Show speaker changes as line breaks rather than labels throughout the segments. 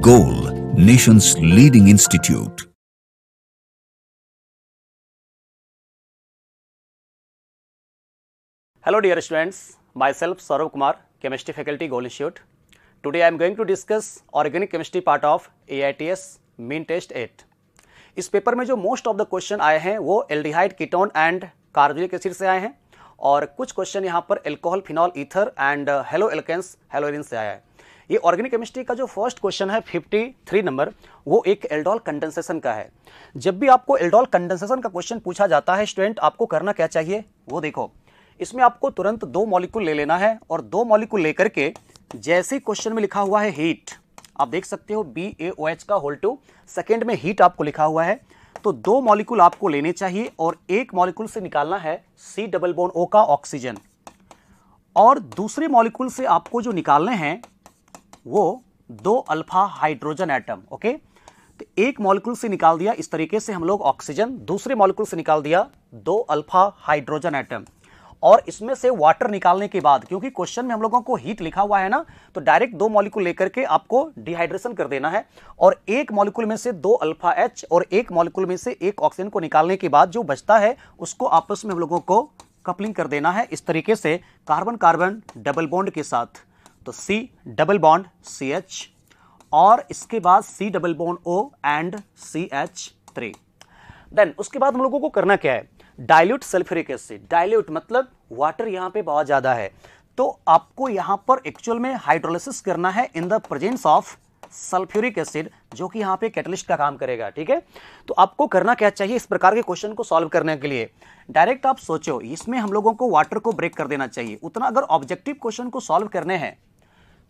Goal, nation's leading institute.
Hello dear students, myself Saurav Kumar, Chemistry Faculty, Goal Institute. Today I am going to discuss Organic Chemistry part of AITS Mean Test 8. इस paper में जो most of the question आए हैं वो aldehyde, ketone and carbonic acid से आए हैं और कुछ क्वेश्चन यहाँ पर alcohol, phenol, ether and halo alkanes, haloarene से आया है। ये ऑर्गेनिक केमिस्ट्री का जो फर्स्ट क्वेश्चन है 53 नंबर, वो एक एल्डोल कंडेंसेशन का है। जब भी आपको एल्डोल कंडेंसेशन का क्वेश्चन पूछा जाता है स्टूडेंट, आपको करना क्या चाहिए वो देखो। इसमें आपको तुरंत दो मॉलिक्यूल ले लेना है और दो मॉलिक्यूल लेकर के जैसे क्वेश्चन में लिखा हुआ है हीट, आप देख सकते हो BaOH का होल टू सेकेंड में हीट आपको लिखा हुआ है, तो दो मॉलिक्यूल आपको लेने चाहिए और एक मॉलिक्यूल से निकालना है C डबल बॉन्ड O का ऑक्सीजन, और दूसरे मॉलिक्यूल से आपको जो निकालने हैं वो दो अल्फा हाइड्रोजन एटम। ओके, तो एक मॉलिक्यूल से निकाल दिया इस तरीके से हम लोग ऑक्सीजन, दूसरे मॉलिक्यूल से निकाल दिया दो अल्फा हाइड्रोजन एटम, और इसमें से वाटर निकालने के बाद, क्योंकि क्वेश्चन में हम लोगों को हीट लिखा हुआ है ना, तो डायरेक्ट दो मॉलिक्यूल लेकर के आपको डिहाइड्रेशन कर देना है और एक मॉलिक्यूल में से दो अल्फा H और एक मॉलिक्यूल में से एक ऑक्सीजन को निकालने के बाद जो बचता है उसको आपस में हम लोगों को कपलिंग कर देना है इस तरीके से कार्बन कार्बन डबल बॉन्ड के साथ। तो C डबल बॉन्ड CH और इसके बाद C double bond O and CH3। Then उसके बाद हम लोगों को करना क्या है, डाइल्यूट सल्फ्यूरिक एसिड। डाइल्यूट मतलब वाटर यहाँ पे बहुत ज्यादा है, तो आपको यहाँ पर एक्चुअल में हाइड्रोलिसिस करना है in the presence of sulphuric acid, जो कि यहाँ पे कैटलिस्ट का काम करेगा। ठीक है, तो आपको करना क्या चाहिए इस प्रकार के क्वेश्चन को सॉल्व करने के लिए, डायरेक्ट आप सोचो इसमें हम लोगों को वाटर को ब्रेक कर देना चाहिए। उतना अगर ऑब्जेक्टिव क्वेश्चन को सॉल्व करने हैं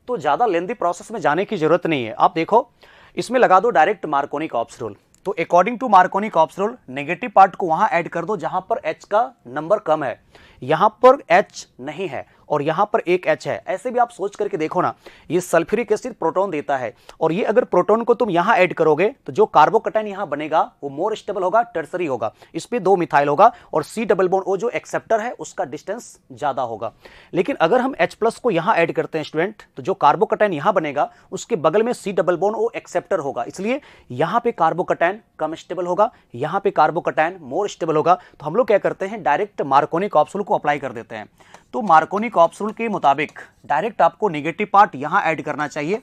तो ज्यादा लेंथी प्रोसेस में जाने की जरूरत नहीं है। आप देखो इसमें लगा दो डायरेक्ट मार्कोनी-कॉप्स रूल। तो according to Markovnikov's rule negative part को वहां ऐड कर दो जहां पर H का नंबर कम है, यहां पर H नहीं है और यहां पर एक H है। ऐसे भी आप सोच करके देखो ना, ये सल्फ्यूरिक एसिड प्रोटॉन देता है और ये अगर प्रोटॉन को तुम यहां ऐड करोगे तो जो कार्बोकैटायन यहां बनेगा वो मोर स्टेबल होगा, टर्सरी होगा, इस पे दो मिथाइल होगा और C डबल बॉन्ड O जो एक्सेप्टर है उसका डिस्टेंस ज्यादा होगा। लेकिन अगर हम H+ को यहां ऐड करते हैं स्टूडेंट, तो जो कार्बोकैटायन यहां बनेगा उसके बगल में C double bond O acceptor होगा, इसलिए यहां पे कार्बोकैटायन कम स्टेबल होगा, यहां पे कार्बोकैटायन मोर स्टेबल होगा। तो हम लोग क्या करते हैं, डायरेक्ट मार्कोनी-कॉप्स रूल को अप्लाई कर देते हैं। तो मार्कोनी-कॉप्स रूल के मुताबिक डायरेक्ट आपको नेगेटिव पार्ट यहां ऐड करना चाहिए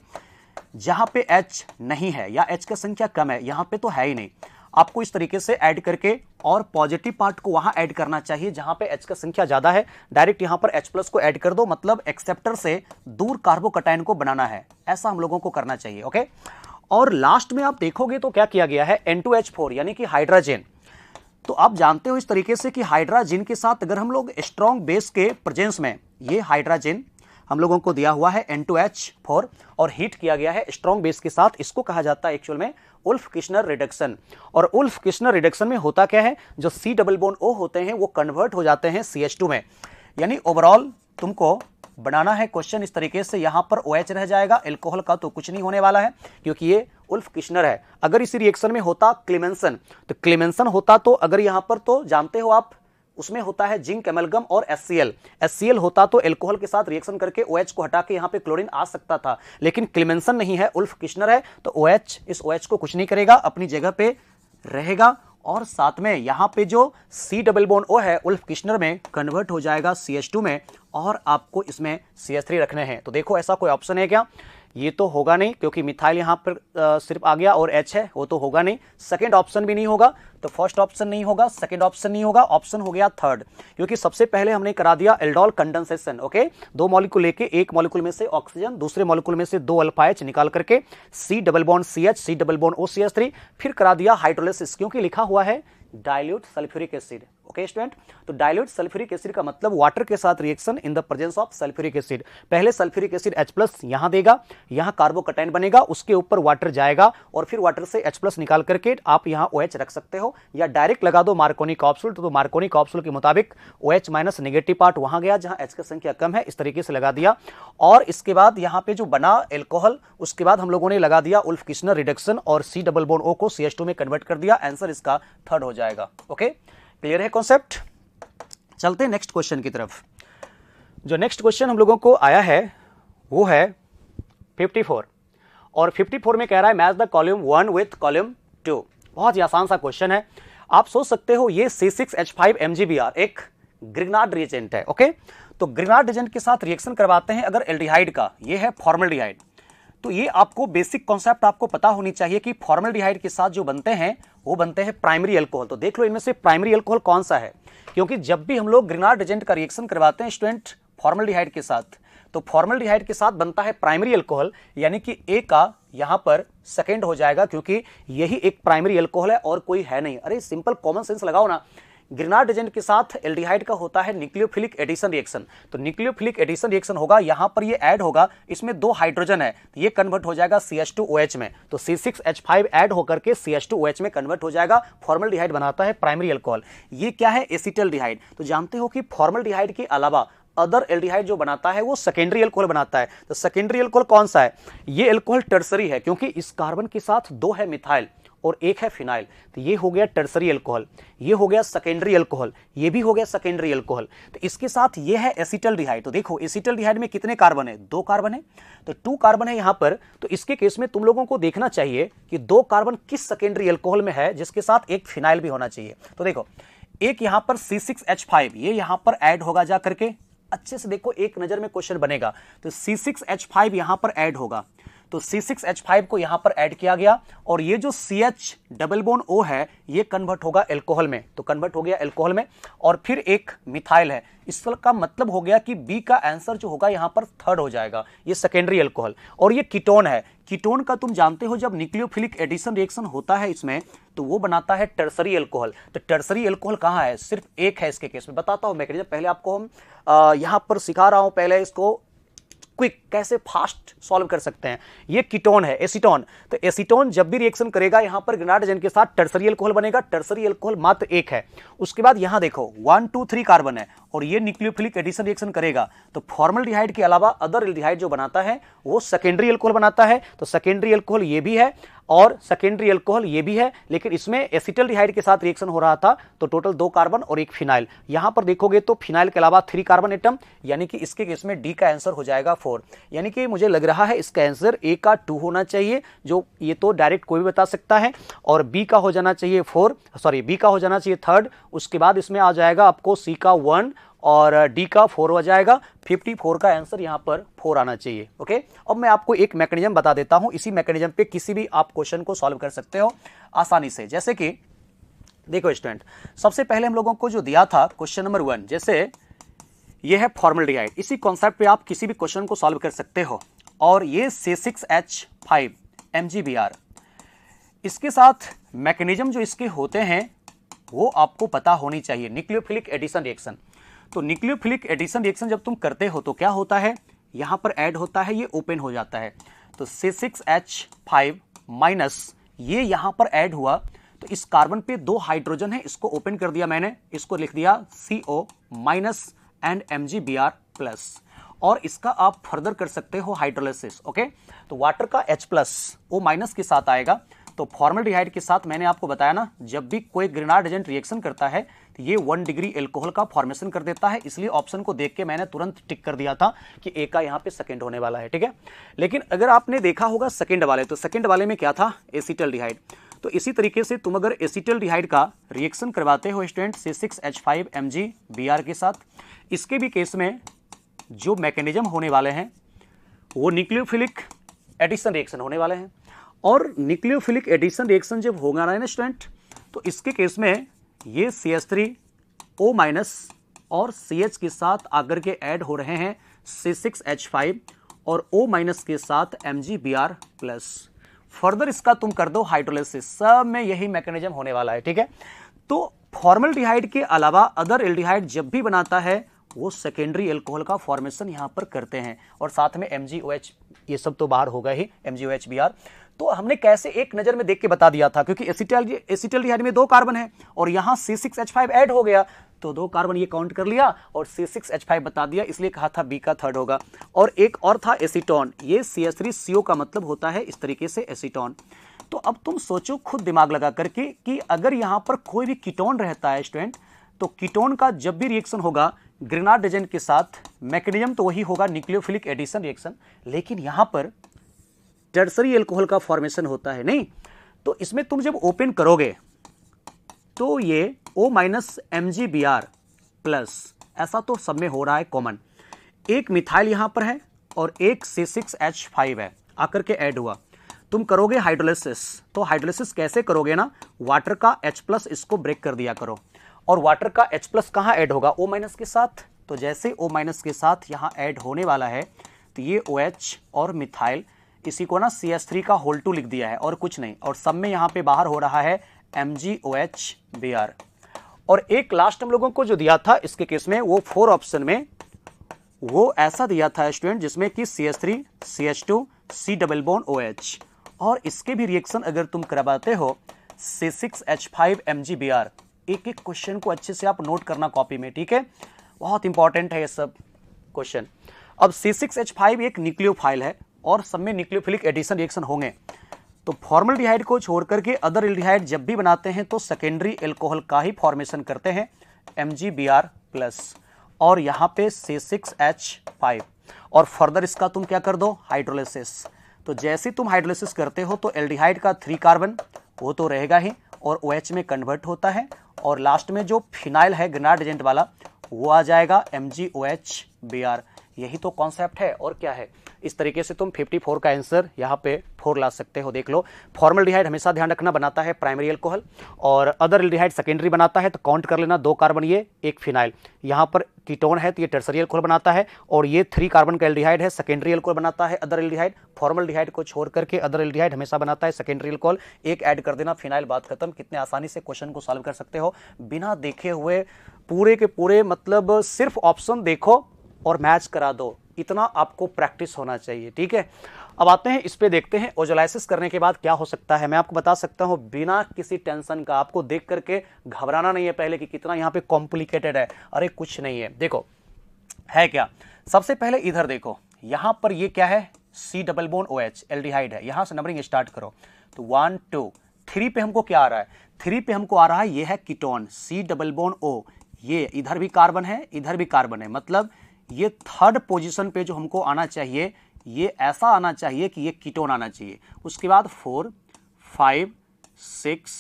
जहां पे H नहीं है या H की संख्या कम है, यहां पे तो है ही नहीं, आपको इस तरीके से ऐड करके और पॉजिटिव पार्ट को वहां ऐड करना चाहिए जहां पे H की संख्या ज्यादा है। डायरेक्ट यहां पर H+ को ऐड कर दो, मतलब एक्सेप्टर से दूर कार्बोकैटायन को बनाना है, ऐसा हम लोगों को करना चाहिए। ओके, और लास्ट में आप देखोगे तो क्या किया गया है, N2H4 यानी कि हाइड्रोजन। तो आप जानते हो इस तरीके से कि हाइड्रोजन के साथ अगर हम लोग स्ट्रॉन्ग बेस के प्रेजेंस में, ये हाइड्रोजन हम लोगों को दिया हुआ है N2H4 और हीट किया गया है स्ट्रॉन्ग बेस के साथ, इसको कहा जाता है एक्चुअल में उल्फ-किश्नर रिडक्शन। और उल्फ-किश्नर रिडक्शन में होता क्या है, जो C डबल बॉन्ड O होते हैं वो कन्वर्ट हो जाते हैं CH2 में। यानी ओवरऑल तुमको बनाना है क्वेश्चन इस तरीके से, यहां पर OH रह जाएगा, एल्कोहल का तो कुछ नहीं होने वाला है क्योंकि ये उल्फ-किश्नर है। अगर इसी रिएक्शन में होता क्लेमेंसन, तो क्लेमेंसन होता तो अगर यहां पर, तो जानते हो आप उसमें होता है जिंक एमलगम और HCl होता तो एल्कोहल के साथ रिएक्शन करके OH को हटा के यहां पे क्लोरीन आ सकता था, लेकिन क्लेमेंसन नहीं है, उल्फ-किश्नर है, तो OH इस OH को कुछ नहीं करेगा, अपनी जगह पे रहेगा और साथ में यहां पे जो C डबल बॉन्ड O है उल्फ-किश्नर में कन्वर्ट हो जाएगा CH2 में और आपको इसमें CH3 रखने हैं। तो देखो ऐसा कोई ऑप्शन है क्या, ये तो होगा नहीं क्योंकि मिथाइल यहां पर सिर्फ आ गया और H है, वो तो होगा नहीं। सेकंड ऑप्शन भी नहीं होगा, तो फर्स्ट ऑप्शन नहीं होगा, सेकंड ऑप्शन नहीं होगा, ऑप्शन हो गया थर्ड, क्योंकि सबसे पहले हमने करा दिया एल्डोल कंडेंसेशन। ओके, दो मॉलिक्यूल लेके एक मॉलिक्यूल में से ऑक्सीजन, दूसरे मॉलिक्यूल में से दो अल्फा H निकाल करके C double bond CH, C double bond O CH3, फिर करा दिया हाइड्रोलिसिस, क्योंकि लिखा हुआ है dilute sulphuric acid. Okay student, तो डाइल्यूट सल्फ्यूरिक एसिड का मतलब वाटर के साथ reaction in the presence of sulphuric acid. पहले सल्फ्यूरिक एसिड H+ यहां देगा, यहां कार्बोकैटायन बनेगा, उसके ऊपर वाटर जाएगा और फिर वाटर से H+ निकाल करके आप यहां OH रख सकते हो या डायरेक्ट लगा दो मार्कोनी-कॉप्स रूल। तो मार्कोनी-कॉप्स रूल के मुताबिक OH माइनस नेगेटिव पार्ट वहां गया जहां H की संख्या कम है, इस तरीके से लगा दिया। और इसके बाद यहां पे जो बना एल्कोहल, उसके बाद हम लोगों ने लगा दिया उल्फ-किश्नर रिडक्शन और C डबल बॉन्ड O को CH2 में कन्वर्ट कर दिया। आंसर इसका थर्ड हो जाएगा। ओके, क्लियर है कॉन्सेप्ट। चलते हैं नेक्स्ट क्वेश्चन की तरफ। जो नेक्स्ट क्वेश्चन हम लोगों को आया है वो है 54 और 54 में कह रहा है match the column 1 with column 2। बहुत ही आसान सा क्वेश्चन है। आप सोच सकते हो ये C6H5 MgBr एक ग्रिग्नार्ड रिएजेंट है। ओके, तो ग्रिग्नार्ड रिएजेंट के साथ रिएक्शन करवाते हैं अगर एल्डिहाइड का, ये है फॉर्मल्डिहाइड। तो ये आपको बेसिक कॉन्सेप्ट आपको पता होनी चाहिए कि फॉर्मल्डिहाइड के साथ जो बनते हैं वो बनते हैं प्राइमरी अल्कोहल। तो देख लो इनमें से प्राइमरी अल्कोहल कौन सा है, क्योंकि जब भी हम लोग ग्रिग्नार्ड रिएजेंट का रिएक्शन करवाते हैं स्टूडेंट फॉर्मल्डिहाइड के साथ, तो फॉर्मल्डिहाइड के साथ बनता है प्राइमरी अल्कोहल, यानी कि ए का यहां पर सेकेंड हो जाएगा, क्योंकि यही एक प्राइमरी अल्कोहल है और कोई है नहीं। अरे सिंपल कॉमन सेंस लगाओ ना। ग्रिग्नार्ड रिएजेंट के साथ एल्डिहाइड का होता है न्यूक्लियोफिलिक एडिशन रिएक्शन, तो न्यूक्लियोफिलिक एडिशन रिएक्शन होगा, यहां पर ये ऐड होगा, इसमें 2 हाइड्रोजन है, तो ये कन्वर्ट हो जाएगा CH2OH में, तो C6H5 ऐड होकर के CH2OH में कन्वर्ट हो जाएगा, फॉर्मल्डिहाइड बनाता है प्राइमरी अल्कोहल। ये क्या है, एसिटल्डिहाइड। तो जानते हो कि फॉर्मल्डिहाइड के अलावा अदर एल्डिहाइड जो बनाता है वो सेकेंडरी अल्कोहल बनाता है। तो सेकेंडरी अल्कोहल कौन सा है, ये अल्कोहल टर्सरी है, क्योंकि इस कार्बन के साथ 2 है मिथाइल और 1 है फिनाइल, तो ये हो गया टर्सरी अल्कोहल, ये हो गया सेकेंडरी अल्कोहल, ये भी हो गया सेकेंडरी अल्कोहल। तो इसके साथ ये है एसिटल्डिहाइड। तो देखो एसिटल्डिहाइड में कितने कार्बन है, 2 कार्बन है, तो 2 कार्बन है यहां पर। तो इसके केस में तुम लोगों को देखना चाहिए कि 2 कार्बन किस सेकेंडरी अल्कोहल में है, जिसके साथ एक फिनाइल भी होना चाहिए। तो देखो एक यहां पर C6H5 ये यहां पर ऐड होगा जा करके, अच्छे से देखो एक नजर में क्वेश्चन बनेगा, तो C6H5 यहां पर ऐड होगा, तो C6H5 को यहां पर ऐड किया गया, और ये जो CH डबल बॉन्ड O है ये कन्वर्ट होगा एल्कोहल में, तो कन्वर्ट हो गया एल्कोहल में, और फिर एक मिथाइल है। इसका मतलब हो गया कि बी का आंसर जो होगा यहां पर थर्ड हो जाएगा, ये सेकेंडरी अल्कोहल। और ये कीटोन है, कीटोन का तुम जानते हो जब न्यूक्लियोफिलिक एडिशन रिएक्शन होता है इसमें, तो वो बनाता है टर्सरी अल्कोहल। तो टर्सरी अल्कोहल कहां है, सिर्फ एक है इसके केस में। बताता हूं मैकेनिज्म, पहले आपको हम यहां पर सिखा रहा हूं, पहले इसको क्विक कैसे फास्ट सॉल्व कर सकते हैं। ये कीटोन है एसीटोन, तो एसीटोन जब भी रिएक्शन करेगा यहां पर ग्रिग्नार्ड रिएजेंट के साथ टर्सरी अल्कोहल बनेगा, टर्सरी अल्कोहल मात्र एक है। उसके बाद यहां देखो 1 2 3 कार्बन है, और ये न्यूक्लियोफिलिक एडिशन रिएक्शन करेगा, तो फॉर्मल्डिहाइड के अलावा अदर एल्डिहाइड जो बनाता है वो सेकेंडरी अल्कोहल बनाता है। तो सेकेंडरी अल्कोहल ये भी है और सेकेंडरी अल्कोहल ये भी है, लेकिन इसमें एसिटल्डिहाइड के साथ रिएक्शन हो रहा था, तो टोटल 2 कार्बन और एक फिनाइल। यहां पर देखोगे तो फिनाइल के अलावा 3 कार्बन एटम, यानी कि इसके केस में डी का आंसर हो जाएगा 4। यानी कि मुझे लग रहा है इसका आंसर ए का 2 होना चाहिए, जो ये तो डायरेक्ट कोई भी बता सकता है, और बी का हो जाना चाहिए 4, सॉरी बी का हो जाना चाहिए 3rd। उसके बाद इसमें आ जाएगा आपको सी का 1 और डी का 4 हो जाएगा। 54 का आंसर यहां पर 4 आना चाहिए। ओके, अब मैं आपको एक मैकेनिज्म बता देता हूं, इसी मैकेनिज्म पे किसी भी आप क्वेश्चन को सॉल्व कर सकते हो आसानी से। जैसे कि देखो स्टूडेंट, सबसे पहले हम लोगों को जो दिया था क्वेश्चन नंबर 1, जैसे ये है फॉर्मल्डिहाइड, इसी कॉन्सेप्ट पे आप किसी भी क्वेश्चन को सॉल्व कर सकते हो। और ये C6H5 MgBr, इसके साथ मैकेनिज्म जो इसके होते हैं वो आपको पता होनी चाहिए, न्यूक्लियोफिलिक एडिशन रिएक्शन। तो न्यूक्लियोफिलिक एडिशन रिएक्शन जब तुम करते हो तो क्या होता है, यहां पर ऐड होता है, ये ओपन हो जाता है, तो C6H5 माइनस ये यहां पर ऐड हुआ, तो इस कार्बन पे 2 हाइड्रोजन है, इसको ओपन कर दिया मैंने, इसको लिख दिया CO minus and MgBr plus, और इसका आप फर्दर कर सकते हो हाइड्रोलिसिस। ओके, तो वाटर का H प्लस O माइनस के साथ आएगा, तो फॉर्मल्डिहाइड के साथ मैंने आपको बताया ना, जब भी कोई ग्रिग्नार्ड एजेंट रिएक्शन करता है तो ये 1 डिग्री एल्कोहल का फॉर्मेशन कर देता है, इसलिए ऑप्शन को देख के मैंने तुरंत टिक कर दिया था कि ए का यहाँ पे सेकंड होने वाला है। ठीक है, लेकिन अगर आपने देखा होगा सेकंड वाले, तो सेकंड वाले में क्या था, एसिटल्डिहाइड। तो इसी तरीके से तुम अगर एसिटल्डिहाइड का रिएक्शन करवाते हो स्टूडेंट C6H5 MgBr के साथ, इसके भी केस में जो मैकेनिज्म होने वाले हैं वो न्यूक्लियोफिलिक एडिशन रिएक्शन होने वाले हैं। और न्यूक्लियोफिलिक एडिशन रिएक्शन जब होगा ना स्टूडेंट, तो इसके केस में ये CH3O माइनस और CH के साथ आकर के ऐड हो रहे हैं C6H5 और O माइनस के साथ MgBr प्लस। फर्दर इसका तुम कर दो हाइड्रोलिसिस, सब में यही मैकेनिज्म होने वाला है। ठीक है, तो फॉर्मल्डिहाइड के अलावा अदर एल्डिहाइड जब भी बनाता है वो सेकेंडरी अल्कोहल का फॉर्मेशन यहां पर करते हैं, और साथ में MgOH, ये सब तो बाहर होगा ही, MgOH-Br। तो हमने कैसे एक नजर में देख के बता दिया था, क्योंकि एसिटल्डिहाइड में 2 कार्बन है और यहां C6H5 ऐड हो गया, तो 2 कार्बन ये काउंट कर लिया और C6H5 बता दिया, इसलिए कहा था बी का 3rd होगा। और एक और था एसीटोन, ये CH3CO का मतलब होता है इस तरीके से एसीटोन। तो अब तुम सोचो खुद दिमाग लगा करके कि अगर यहां पर कोई भी कीटोन रहता है स्टूडेंट, तो कीटोन का जब भी रिएक्शन होगा ग्रिग्नार्ड एजेंट के साथ, मैकेनिज्म तो वही होगा न्यूक्लियोफिलिक एडिशन रिएक्शन, लेकिन यहां पर टर्सरी एल्कोहल का फॉर्मेशन होता है, नहीं? तो इसमें तुम जब ओपन करोगे तो ये O माइनस MgBr प्लस, ऐसा तो सब में हो रहा है कॉमन। एक मिथाइल यहां पर है और एक C6H5 है, आकर के ऐड हुआ। तुम करोगे हाइड्रोलिसिस, तो हाइड्रोलिसिस कैसे करोगे ना, वाटर का H+ इसको ब्रेक कर दिया करो, और वाटर का H+ कहां ऐड होगा, O- के साथ। तो जैसे O- के साथ यहां ऐड होने वाला है तो ये OH और मिथाइल, इसी को ना CH3 का होल 2 लिख दिया है और कुछ नहीं, और सब में यहां पे बाहर हो रहा है MgOH-Br। और एक लास्ट हम लोगों को जो दिया था इसके केस में, वो 4 ऑप्शन में वो ऐसा दिया था स्टूडेंट जिसमें कि CH3 CH2 C double bond OH, और इसके भी रिएक्शन अगर तुम करवाते हो C6H5 MgBr। एक एक क्वेश्चन को अच्छे से आप नोट करना कॉपी में, ठीक है, बहुत इंपॉर्टेंट है ये सब क्वेश्चन। अब C6H5 एक न्यूक्लियोफाइल है और सब में न्यूक्लियोफिलिक एडिशन रिएक्शन होंगे, तो फॉर्मल्डिहाइड को छोड़ करके अदर एल्डिहाइड जब भी बनाते हैं तो सेकेंडरी एल्कोहल का ही फॉर्मेशन करते हैं, MgBr प्लस, और यहाँ पे C6H5, और फर्दर इसका तुम क्या कर दो, हाइड्रोलिसिस। तो जैसे तुम हाइड्रोलिसिस करते हो तो एल्डिहाइड का 3 कार्बन वो तो रहेगा ही और OH में कन्वर्ट होता है, और लास्ट में जो फिनाइल है ग्रेनाड एजेंट वाला वो आ जाएगा MgOH-Br। यही तो कॉन्सेप्ट है, और क्या है। इस तरीके से तुम 54 का आंसर यहाँ पे 4 ला सकते हो। देख लो, फॉर्मल्डिहाइड हमेशा ध्यान रखना बनाता है प्राइमरी एल्कोहल, और अदर एल्डिहाइड सेकेंडरी बनाता है, तो काउंट कर लेना 2 कार्बन ये, 1 फिनाइल। यहाँ पर कीटोन है तो ये टर्सरी एल्कोहल बनाता है, और ये 3 कार्बन का एल्डिहाइड है, सेकेंडरी एल्कोहल बनाता है अदर एल्डिहाइड। फॉर्मल्डिहाइड को छोड़ करके अदर एल्डिहाइड हमेशा बनाता है सेकेंडरी एल्कोहल। एक ऐड कर देना, फिनाइल, बात खत्म। कितने आसानी से क्वेश्चन को सॉल्व कर सकते हो बिना देखे हुए, पूरे के पूरे, मतलब सिर्फ ऑप्शन देखो और मैच करा दो, इतना आपको प्रैक्टिस होना चाहिए, ठीक है। अब आते हैं इस पे, देखते हैं ओजोलाइसिस करने के बाद क्या हो सकता है। मैं आपको बता सकता हूं बिना किसी टेंशन का, आपको देख करके घबराना नहीं है पहले कि कितना यहां पे कॉम्प्लिकेटेड है। अरे कुछ नहीं है, देखो है क्या। सबसे पहले इधर देखो, यहां पर ये क्या है, C double bond OH aldehyde है। यहां से नंबरिंग स्टार्ट करो तो 1 2 3 पे हमको क्या आ रहा है, 3 पे हमको आ रहा है ये है ketone C double bond O। ये इधर भी कार्बन है, इधर भी कार्बन है, मतलब ये थर्ड पोजीशन पे जो हमको आना चाहिए ये ऐसा आना चाहिए कि ये कीटोन आना चाहिए। उसके बाद 4 5 6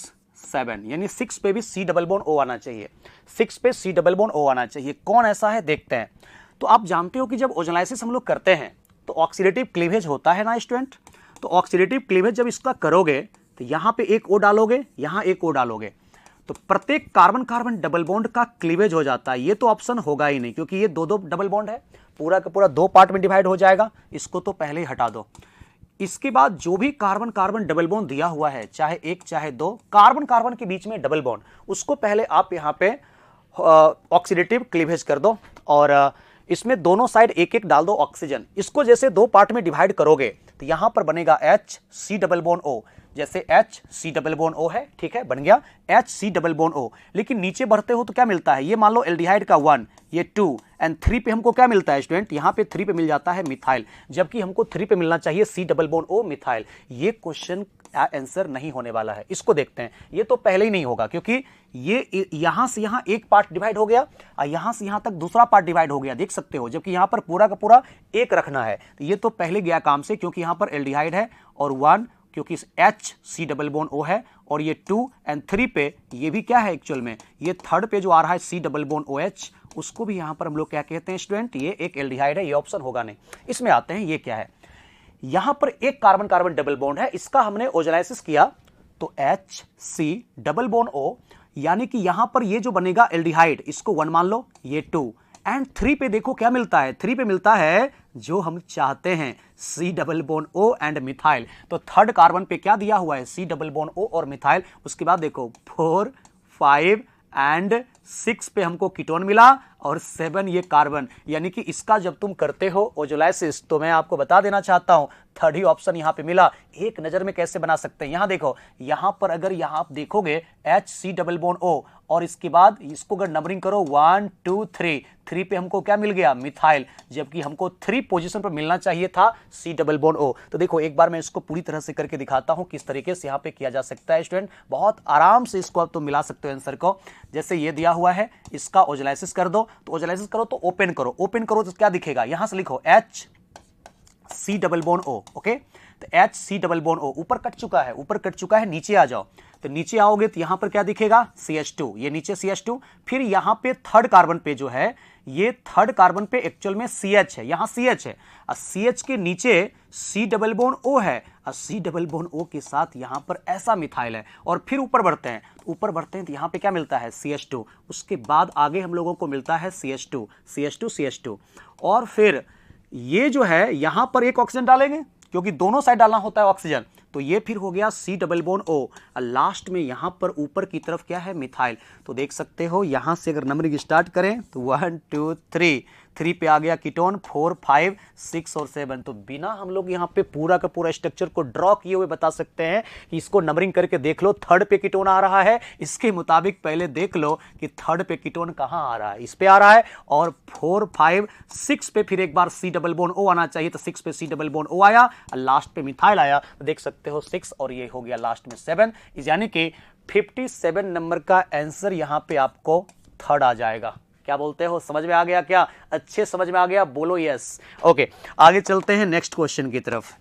7, यानी 6 पे भी C डबल बॉन्ड O आना चाहिए, 6 पे C डबल बॉन्ड O आना चाहिए। कौन ऐसा है देखते हैं। तो आप जानते हो कि जब ओजोलाइसिस हम लोग करते हैं तो ऑक्सीडेटिव क्लीवेज होता है ना स्टूडेंट। तो ऑक्सीडेटिव क्लीवेज जब इसका करोगे तो यहां पे एक O डालोगे, यहां एक O डालोगे, तो प्रत्येक कार्बन कार्बन डबल बॉन्ड का क्लीवेज हो जाता है। ये तो ऑप्शन होगा ही नहीं क्योंकि ये 2 डबल बॉन्ड है, पूरा का पूरा 2 पार्ट में डिवाइड हो जाएगा, इसको तो पहले ही हटा दो। इसके बाद जो भी कार्बन कार्बन डबल बॉन्ड दिया हुआ है, चाहे 1 चाहे 2, कार्बन कार्बन के बीच में डबल बॉन्ड, उसको पहले आप यहां पे ऑक्सीडेटिव क्लीवेज कर दो, और इसमें दोनों साइड एक एक डाल दो ऑक्सीजन। इसको जैसे 2 पार्ट में डिवाइड करोगे तो यहां पर बनेगा HC डबल बॉन्ड O, जैसे HC डबल बॉन्ड O है, ठीक है, बन गया HC डबल बॉन्ड O। लेकिन नीचे बढ़ते हो तो क्या मिलता है, ये मान लो एल्डिहाइड का 1, ये 2 एंड 3 पे हमको क्या मिलता है स्टूडेंट, यहां पे 3 पे मिल जाता है मिथाइल, जबकि हमको 3 पे मिलना चाहिए C double bond O methyl. ये क्वेश्चन आंसर नहीं होने वाला है। इसको देखते हैं, ये तो पहले ही नहीं होगा क्योंकि ये यहां से यहां एक पार्ट डिवाइड हो गया और यहां से यहां तक दूसरा पार्ट डिवाइड हो गया, देख सकते हो, जबकि यहां पर पूरा का पूरा एक रखना है। तो ये तो पहले गया काम से क्योंकि यहां पर एल्डिहाइड है, और 1 क्योंकि HC डबल बॉन्ड O है, और ये 2 एंड 3 पे ये भी क्या है एक्चुअल में, ये थर्ड पे जो आ रहा है C डबल बॉन्ड OH, उसको भी यहां पर हम लोग क्या कहते हैं स्टूडेंट, ये एक एल्डिहाइड है, ये ऑप्शन होगा नहीं। इसमें आते हैं, ये क्या है, यहां पर एक कार्बन कार्बन डबल बॉन्ड है, इसका हमने ओजोलाइसिस किया तो HC डबल बॉन्ड O, यानी कि यहां पर ये जो बनेगा एल्डिहाइड, इसको 1 मान लो, ये 2 एंड 3 पे देखो क्या मिलता है, 3 पे मिलता है जो हम चाहते हैं C double bond O and methyl. तो थर्ड कार्बन पे क्या दिया हुआ है, C डबल बॉन्ड O और मिथाइल। उसके बाद देखो 4 5 एंड 6 पे हमको कीटोन मिला, और 7 ये कार्बन, यानी कि इसका जब तुम करते हो ओजोलाइसिस तो मैं आपको बता देना चाहता हूं थर्ड ही ऑप्शन यहां पे मिला। एक नजर में कैसे बना सकते हैं, यहां देखो, यहां पर अगर यहां आप देखोगे HC डबल बॉन्ड O, और इसके बाद इसको अगर नंबरिंग करो 1 2 3 पे हमको क्या मिल गया, मिथाइल, जबकि हमको 3 पोजीशन पर मिलना चाहिए था C डबल बॉन्ड O। तो देखो एक बार मैं इसको पूरी तरह से करके दिखाता हूं किस तरीके से यहां पे किया जा सकता है स्टूडेंट, बहुत आराम से इसको अब तुम मिला सकते हो आंसर को। जैसे ये दिया हुआ है, इसका ओजोलाइसिस कर दो, तो ओजोलाइसिस करो तो ओपन करो, ओपन करो तो क्या दिखेगा, यहां से लिखो HC double bond O, okay. तो H डबल बॉन्ड O ऊपर कट चुका है, नीचे आ जाओ। तो नीचे आओगे तो यहां पर क्या दिखेगा, CH2, ये नीचे CH2, फिर यहां पे थर्ड कार्बन पे जो है, ये थर्ड कार्बन पे एक्चुअल में CH है, यहां CH है, और CH के नीचे C डबल बॉन्ड O है, और C डबल बॉन्ड O के साथ यहां पर ऐसा मिथाइल है। और फिर ऊपर बढ़ते हैं तो यहां पे क्या मिलता है, CH2, उसके बाद आगे हम लोगों को मिलता है CH2, और फिर ये जो है यहां पर एक ऑक्सीजन डालेंगे, क्योंकि दोनों साइड डालना होता है ऑक्सीजन, तो ये फिर हो गया C डबल बॉन्ड O, और लास्ट में यहां पर ऊपर की तरफ क्या है, मिथाइल। तो देख सकते हो यहां से अगर नंबरिंग स्टार्ट करें तो 1 2 3 पे आ गया कीटोन, 4 5 6 और 7। तो बिना हम लोग यहाँ पे पूरा का पूरा स्ट्रक्चर को ड्रॉ किए हुए बता सकते हैं कि इसको नंबरिंग करके देख लो, थर्ड पे कीटोन आ रहा है, इसके मुताबिक पहले देख लो कि थर्ड पे कीटोन कहाँ आ रहा है, इस पे आ रहा है, और 4 5 6 पे फिर एक बार C डबल बॉन्ड O आना चाहिए, तो 6 पे C डबल बॉन्ड O आया, और लास्ट पे मिथाइल आया। तो देख सकते हो 6 और ये हो गया लास्ट में 7, यानी कि 57 नंबर का आंसर यहां पे आपको थर्ड आ जाएगा। क्या बोलते हो, समझ में आ गया क्या, अच्छे समझ में आ गया, बोलो यस। ओके, आगे चलते हैं नेक्स्ट क्वेश्चन की तरफ।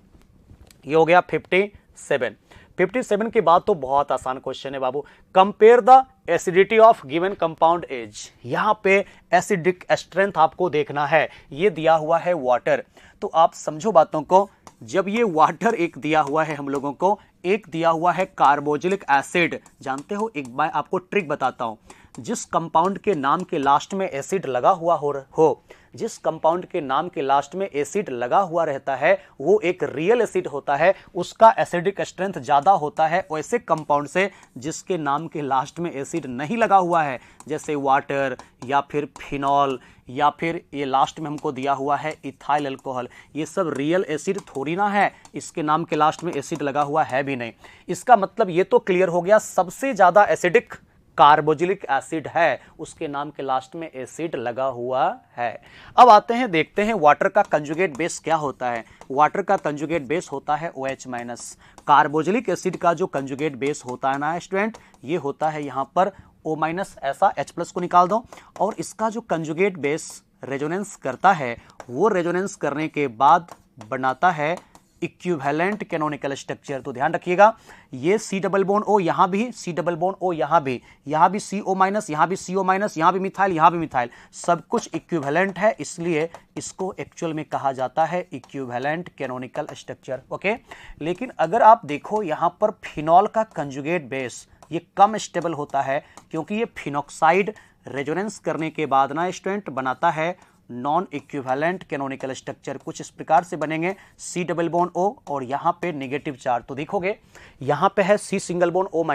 ये हो गया 57 के बाद तो बहुत आसान क्वेश्चन है बाबू। Compare the acidity of given compound as, यहां पे एसिडिक स्ट्रेंथ आपको देखना है, ये दिया हुआ है वाटर। तो आप समझो बातों को, जब ये वाटर एक दिया हुआ है हम लोगों को, एक दिया हुआ है कार्बोक्सिलिक एसिड। जानते हो, एक बार आपको ट्रिक बताता हूं, जिस कंपाउंड के नाम के लास्ट में एसिड लगा हुआ हो, जिस कंपाउंड के नाम के लास्ट में एसिड लगा हुआ रहता है वो एक रियल एसिड होता है, उसका एसिडिक स्ट्रेंथ ज्यादा होता है वैसे कंपाउंड से जिसके नाम के लास्ट में एसिड नहीं लगा हुआ है, जैसे वाटर या फिर फिनॉल, या फिर ये लास्ट में हमको दिया हुआ है इथाइल अल्कोहल। ये सब रियल एसिड थोड़ी ना है, इसके नाम के लास्ट में एसिड लगा हुआ है भी नहीं। इसका मतलब ये तो क्लियर हो गया, सबसे ज्यादा एसिडिक कार्बोक्सिलिक एसिड है, उसके नाम के लास्ट में एसिड लगा हुआ है। अब आते हैं, देखते हैं वाटर का कंजुगेट बेस क्या होता है। वाटर का कंजुगेट बेस होता है OH-। कार्बोक्सिलिक एसिड का जो कंजुगेट बेस होता है ना स्टूडेंट, ये होता है यहां पर O-, ऐसा H+ को निकाल दो, और इसका जो कंजुगेट बेस रेजोनेंस करता है, वो रेजोनेंस करने के बाद बनाता है इक्विवेलेंट कैनोनिकल स्ट्रक्चर। तो ध्यान रखिएगा, ये C डबल बॉन्ड O यहां भी, C डबल बॉन्ड O यहां भी CO-, यहां भी CO-, यहां भी मिथाइल, सब कुछ इक्विवेलेंट है, इसलिए इसको एक्चुअल में कहा जाता है इक्विवेलेंट कैनोनिकल स्ट्रक्चर। ओके, लेकिन अगर आप देखो यहां पर फिनॉल का कंजुगेट बेस ये कम स्टेबल होता है, क्योंकि ये फिनॉक्साइड रेजोनेंस करने के बाद ना स्टूडेंट बनाता है नॉन इक्विवेलेंट कैनोनिकल स्ट्रक्चर। कुछ इस प्रकार से बनेंगे, C डबल बॉन्ड O और यहां पे नेगेटिव चार्ज। तो देखोगे यहां पे है C सिंगल बॉन्ड O-,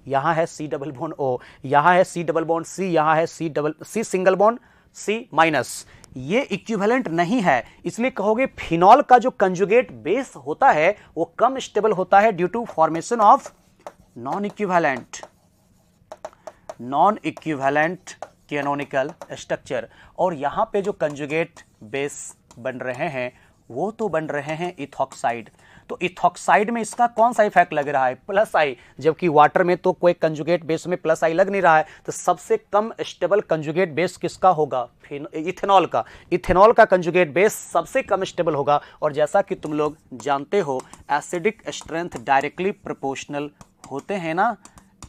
यहां है C डबल बॉन्ड O, यहां है C डबल बॉन्ड C, यहां है C सिंगल बॉन्ड C-। ये इक्विवेलेंट नहीं है, इसलिए कहोगे फिनॉल का जो कंजुगेट बेस होता है वो कम स्टेबल होता है due to formation of non equivalent canonical structure. और यहां पे जो कंजुगेट बेस बन रहे हैं वो तो बन रहे हैं इथॉक्साइड। तो इथॉक्साइड में इसका कौन सा इफेक्ट लग रहा है, +I, जबकि वाटर में तो कोई कंजुगेट बेस में +I लग नहीं रहा है। तो सबसे कम स्टेबल कंजुगेट बेस किसका होगा, इथेनॉल का। इथेनॉल का कंजुगेट बेस सबसे कम स्टेबल होगा, और जैसा कि तुम लोग जानते हो एसिडिक स्ट्रेंथ डायरेक्टली प्रोपोर्शनल होते हैं ना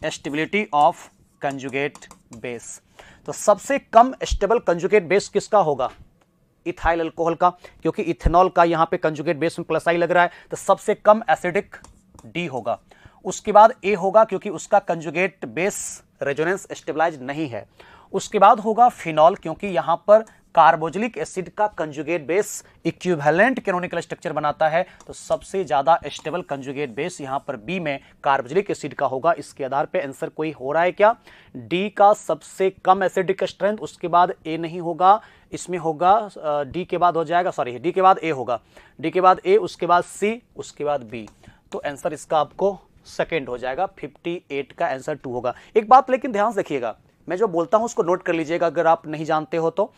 स्टेबिलिटी ऑफ कंजुगेट बेस। तो सबसे कम स्टेबल कंजुगेट बेस किसका होगा, इथाइल अल्कोहल का, क्योंकि इथेनॉल का यहां पे कंजुगेट बेस में +I लग रहा है, तो सबसे कम एसिडिक D होगा। उसके बाद A होगा, क्योंकि उसका कंजुगेट बेस रेजोनेंस स्टेबलाइज नहीं है। उसके बाद होगा फिनॉल, क्योंकि यहां पर कार्बोक्सिलिक एसिड का conjugate base equivalent canonical structure बनाता है, तो सबसे ज्यादा स्टेबल कंजुगेट बेस यहां पर B में कार्बोक्सिलिक एसिड का होगा। इसके आधार पे आंसर कोई हो रहा है क्या, D का सबसे कम एसिडिक स्ट्रेंथ, उसके बाद A नहीं होगा, इसमें होगा D के बाद हो जाएगा, सॉरी D के बाद A होगा, D के बाद A, उसके बाद C, उसके बाद B। तो आंसर इसका आपको सेकेंड हो जाएगा, 58 का आंसर 2 होगा। एक बात लेकिन ध्यान से देखिएगा, मैं जो बोलता हूं उसको नोट कर लीजिएगा अगर आप नहीं जानते हो तो।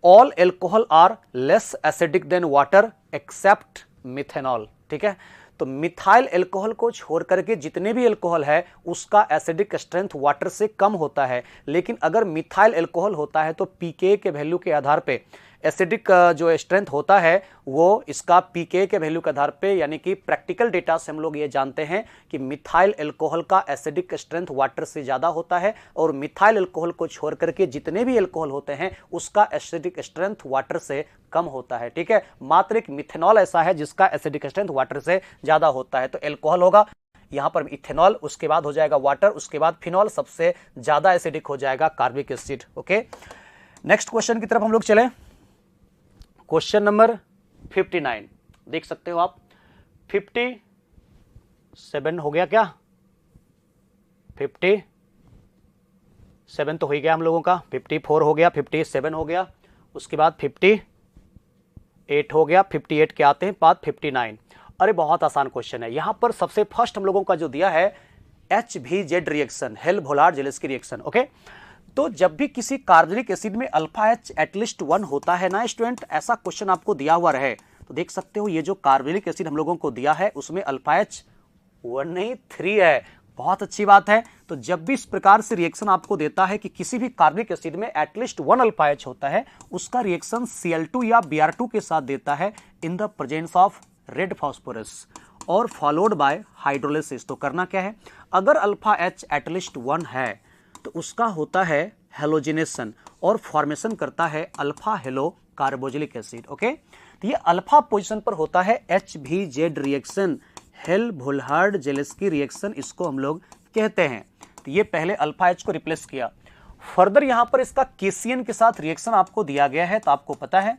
All alcohol are less acidic than water except methanol, ठीक है। तो मिथाइल एल्कोहल को छोड़ करके जितने भी एल्कोहल है उसका एसिडिक स्ट्रेंथ वाटर से कम होता है, लेकिन अगर मिथाइल एल्कोहल होता है तो pKa के वैल्यू के आधार पे एसिडिक जो स्ट्रेंथ होता है वो इसका पीके के वैल्यू के आधार पे, यानी कि प्रैक्टिकल डेटा से हम लोग ये जानते हैं कि मिथाइल अल्कोहल का एसिडिक स्ट्रेंथ वाटर से ज़्यादा होता है, और मिथाइल अल्कोहल को छोड़ करके जितने भी अल्कोहल होते हैं उसका एसिडिक स्ट्रेंथ वाटर से कम होता है। ठीक है, मात्र एक मिथेनॉल ऐसा है जिसका एसिडिक स्ट्रेंथ वाटर से ज़्यादा होता है। तो अल्कोहल होगा, यहाँ पर इथेनॉल, उसके बाद हो जाएगा वाटर, उसके बाद फिनॉल, सबसे ज़्यादा एसिडिक हो जाएगा कार्बिक एसिड। ओके, नेक्स्ट क्वेश्चन की तरफ हम लोग चलें। क्वेश्चन नंबर 59 देख सकते हो आप। 57 हो गया क्या? 57 तो हो गया हम लोगों का, 54 हो गया, 57 हो गया, उसके बाद 58 हो गया, 58 के आते हैं बाद 59। अरे बहुत आसान क्वेश्चन है। यहां पर सबसे फर्स्ट हम लोगों का जो दिया है HVZ reaction, helm-Hollard-Zelensky reaction. Okay, तो जब भी किसी कार्बोनिक एसिड में अल्फा H एटलीस्ट 1 होता है ना स्टूडेंट, ऐसा क्वेश्चन आपको दिया हुआ रहे तो देख सकते हो ये जो कार्बोनिक एसिड हम लोगों को दिया है उसमें अल्फा H 1 नहीं 3 है। बहुत अच्छी बात है। तो जब भी इस प्रकार से रिएक्शन आपको देता है कि किसी भी कार्बनिक एसिड में एटलीस्ट 1 अल्फा H होता है, उसका रिएक्शन Cl2 या Br2 के साथ देता है in the presence of red phosphorus और फॉलोड बाय हाइड्रोलिसिस। तो करना क्या है, अगर अल्फा H एटलीस्ट 1 है तो उसका होता है हेलोजिनेशन और फॉर्मेशन करता है अल्फा हेलो कार्बोजिलिक एसिड। ओके, तो ये अल्फा पोजीशन पर होता है HVZ रिएक्शन, हेल्म-होलार्ड-जेलेस्की रिएक्शन इसको हम लोग कहते हैं। तो ये पहले अल्फा H को रिप्लेस किया। फर्दर यहां पर इसका KCN के साथ रिएक्शन आपको दिया गया है, तो आपको पता है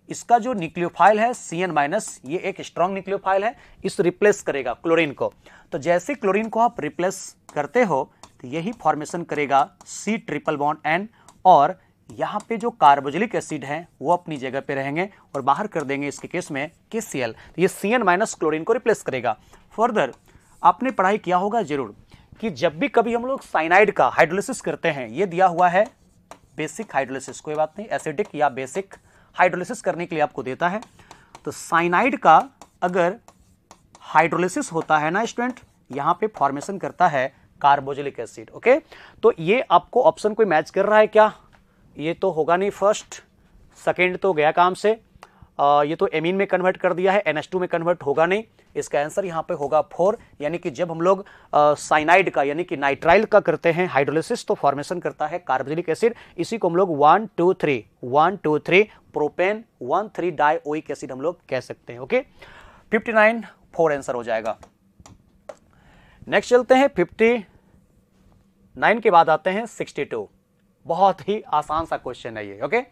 इसका जो न्यूक्लियोफाइल है CN-, ये एक स्ट्रॉन्ग न्यूक्लियोफाइल है, इस रिप्लेस करेगा क्लोरीन को। तो जैसे क्लोरीन को आप रिप्लेस करते हो तो यही फॉर्मेशन करेगा C�BN, और यहां पे जो कार्बोजिलिक एसिड है वो अपनी जगह पे रहेंगे और बाहर कर देंगे इसके केस में KCl। तो ये CN- क्लोरीन को रिप्लेस करेगा। फर्दर आपने पढ़ाई किया होगा जरूर कि जब भी कभी हम लोग साइनाइड का हाइड्रोलिसिस करते हैं, ये दिया हुआ है बेसिक हाइड्रोलिसिस, कोई बात नहीं, एसिडिक या बेसिक हाइड्रोलिसिस करने के लिए आपको देता है। तो साइनाइड का अगर हाइड्रोलिसिस होता है ना स्टूडेंट, यहां पे फॉर्मेशन करता है कार्बोजिलिक एसिड। ओके, तो ये आपको ऑप्शन कोई मैच कर रहा है क्या? ये तो होगा नहीं, फर्स्ट सेकेंड तो गया काम से। ये तो एमीन में कन्वर्ट कर दिया है, NH2 में कन्वर्ट होगा नहीं। इसका आंसर यहाँ पे होगा 4, यानी कि जब हम लोग साइनाइड का यानी कि नाइट्राइल का करते हैं हाइड्रोलिसिस तो फॉर्मेशन करता है कार्बोजिलिक एसिड। इसी को हम लोग 1 2 3 प्रोपेन 1,3 डाइओइक एसिड हम लोग कह सकते हैं। ओके, 59 4 आंसर हो जाएगा। नेक्स्ट चलते हैं 59 के बाद आते हैं 62। बहुत ही आसान सा क्वेश्चन है ये। ओके,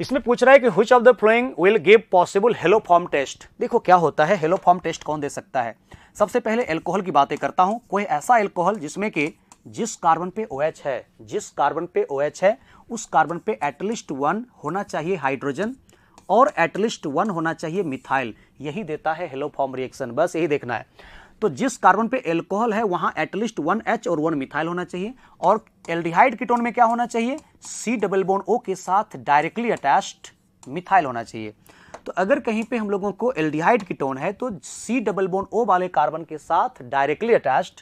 इसमें पूछ रहा है कि which of the following will give possible haloform test. देखो क्या होता है, हेलो फॉर्म टेस्ट कौन दे सकता है। सबसे पहले अल्कोहल की बातें करता हूं। कोई ऐसा अल्कोहल जिसमें कि जिस कार्बन पे OH है, जिस कार्बन पे OH है उस कार्बन पे एटलीस्ट 1 होना चाहिए हाइड्रोजन और एटलीस्ट 1 होना चाहिए मिथाइल, यही देता है हेलो फॉर्म रिएक्शन। बस यही देखना है। तो जिस कार्बन पे अल्कोहल है वहां एटलीस्ट 1 H और 1 मिथाइल होना चाहिए, और एल्डिहाइड कीटोन में क्या होना चाहिए, C∩O के साथ डायरेक्टली अटैच्ड मिथाइल होना चाहिए। तो अगर कहीं पे हम लोगों को एल्डिहाइड कीटोन है तो C∩O वाले कार्बन के साथ डायरेक्टली अटैच्ड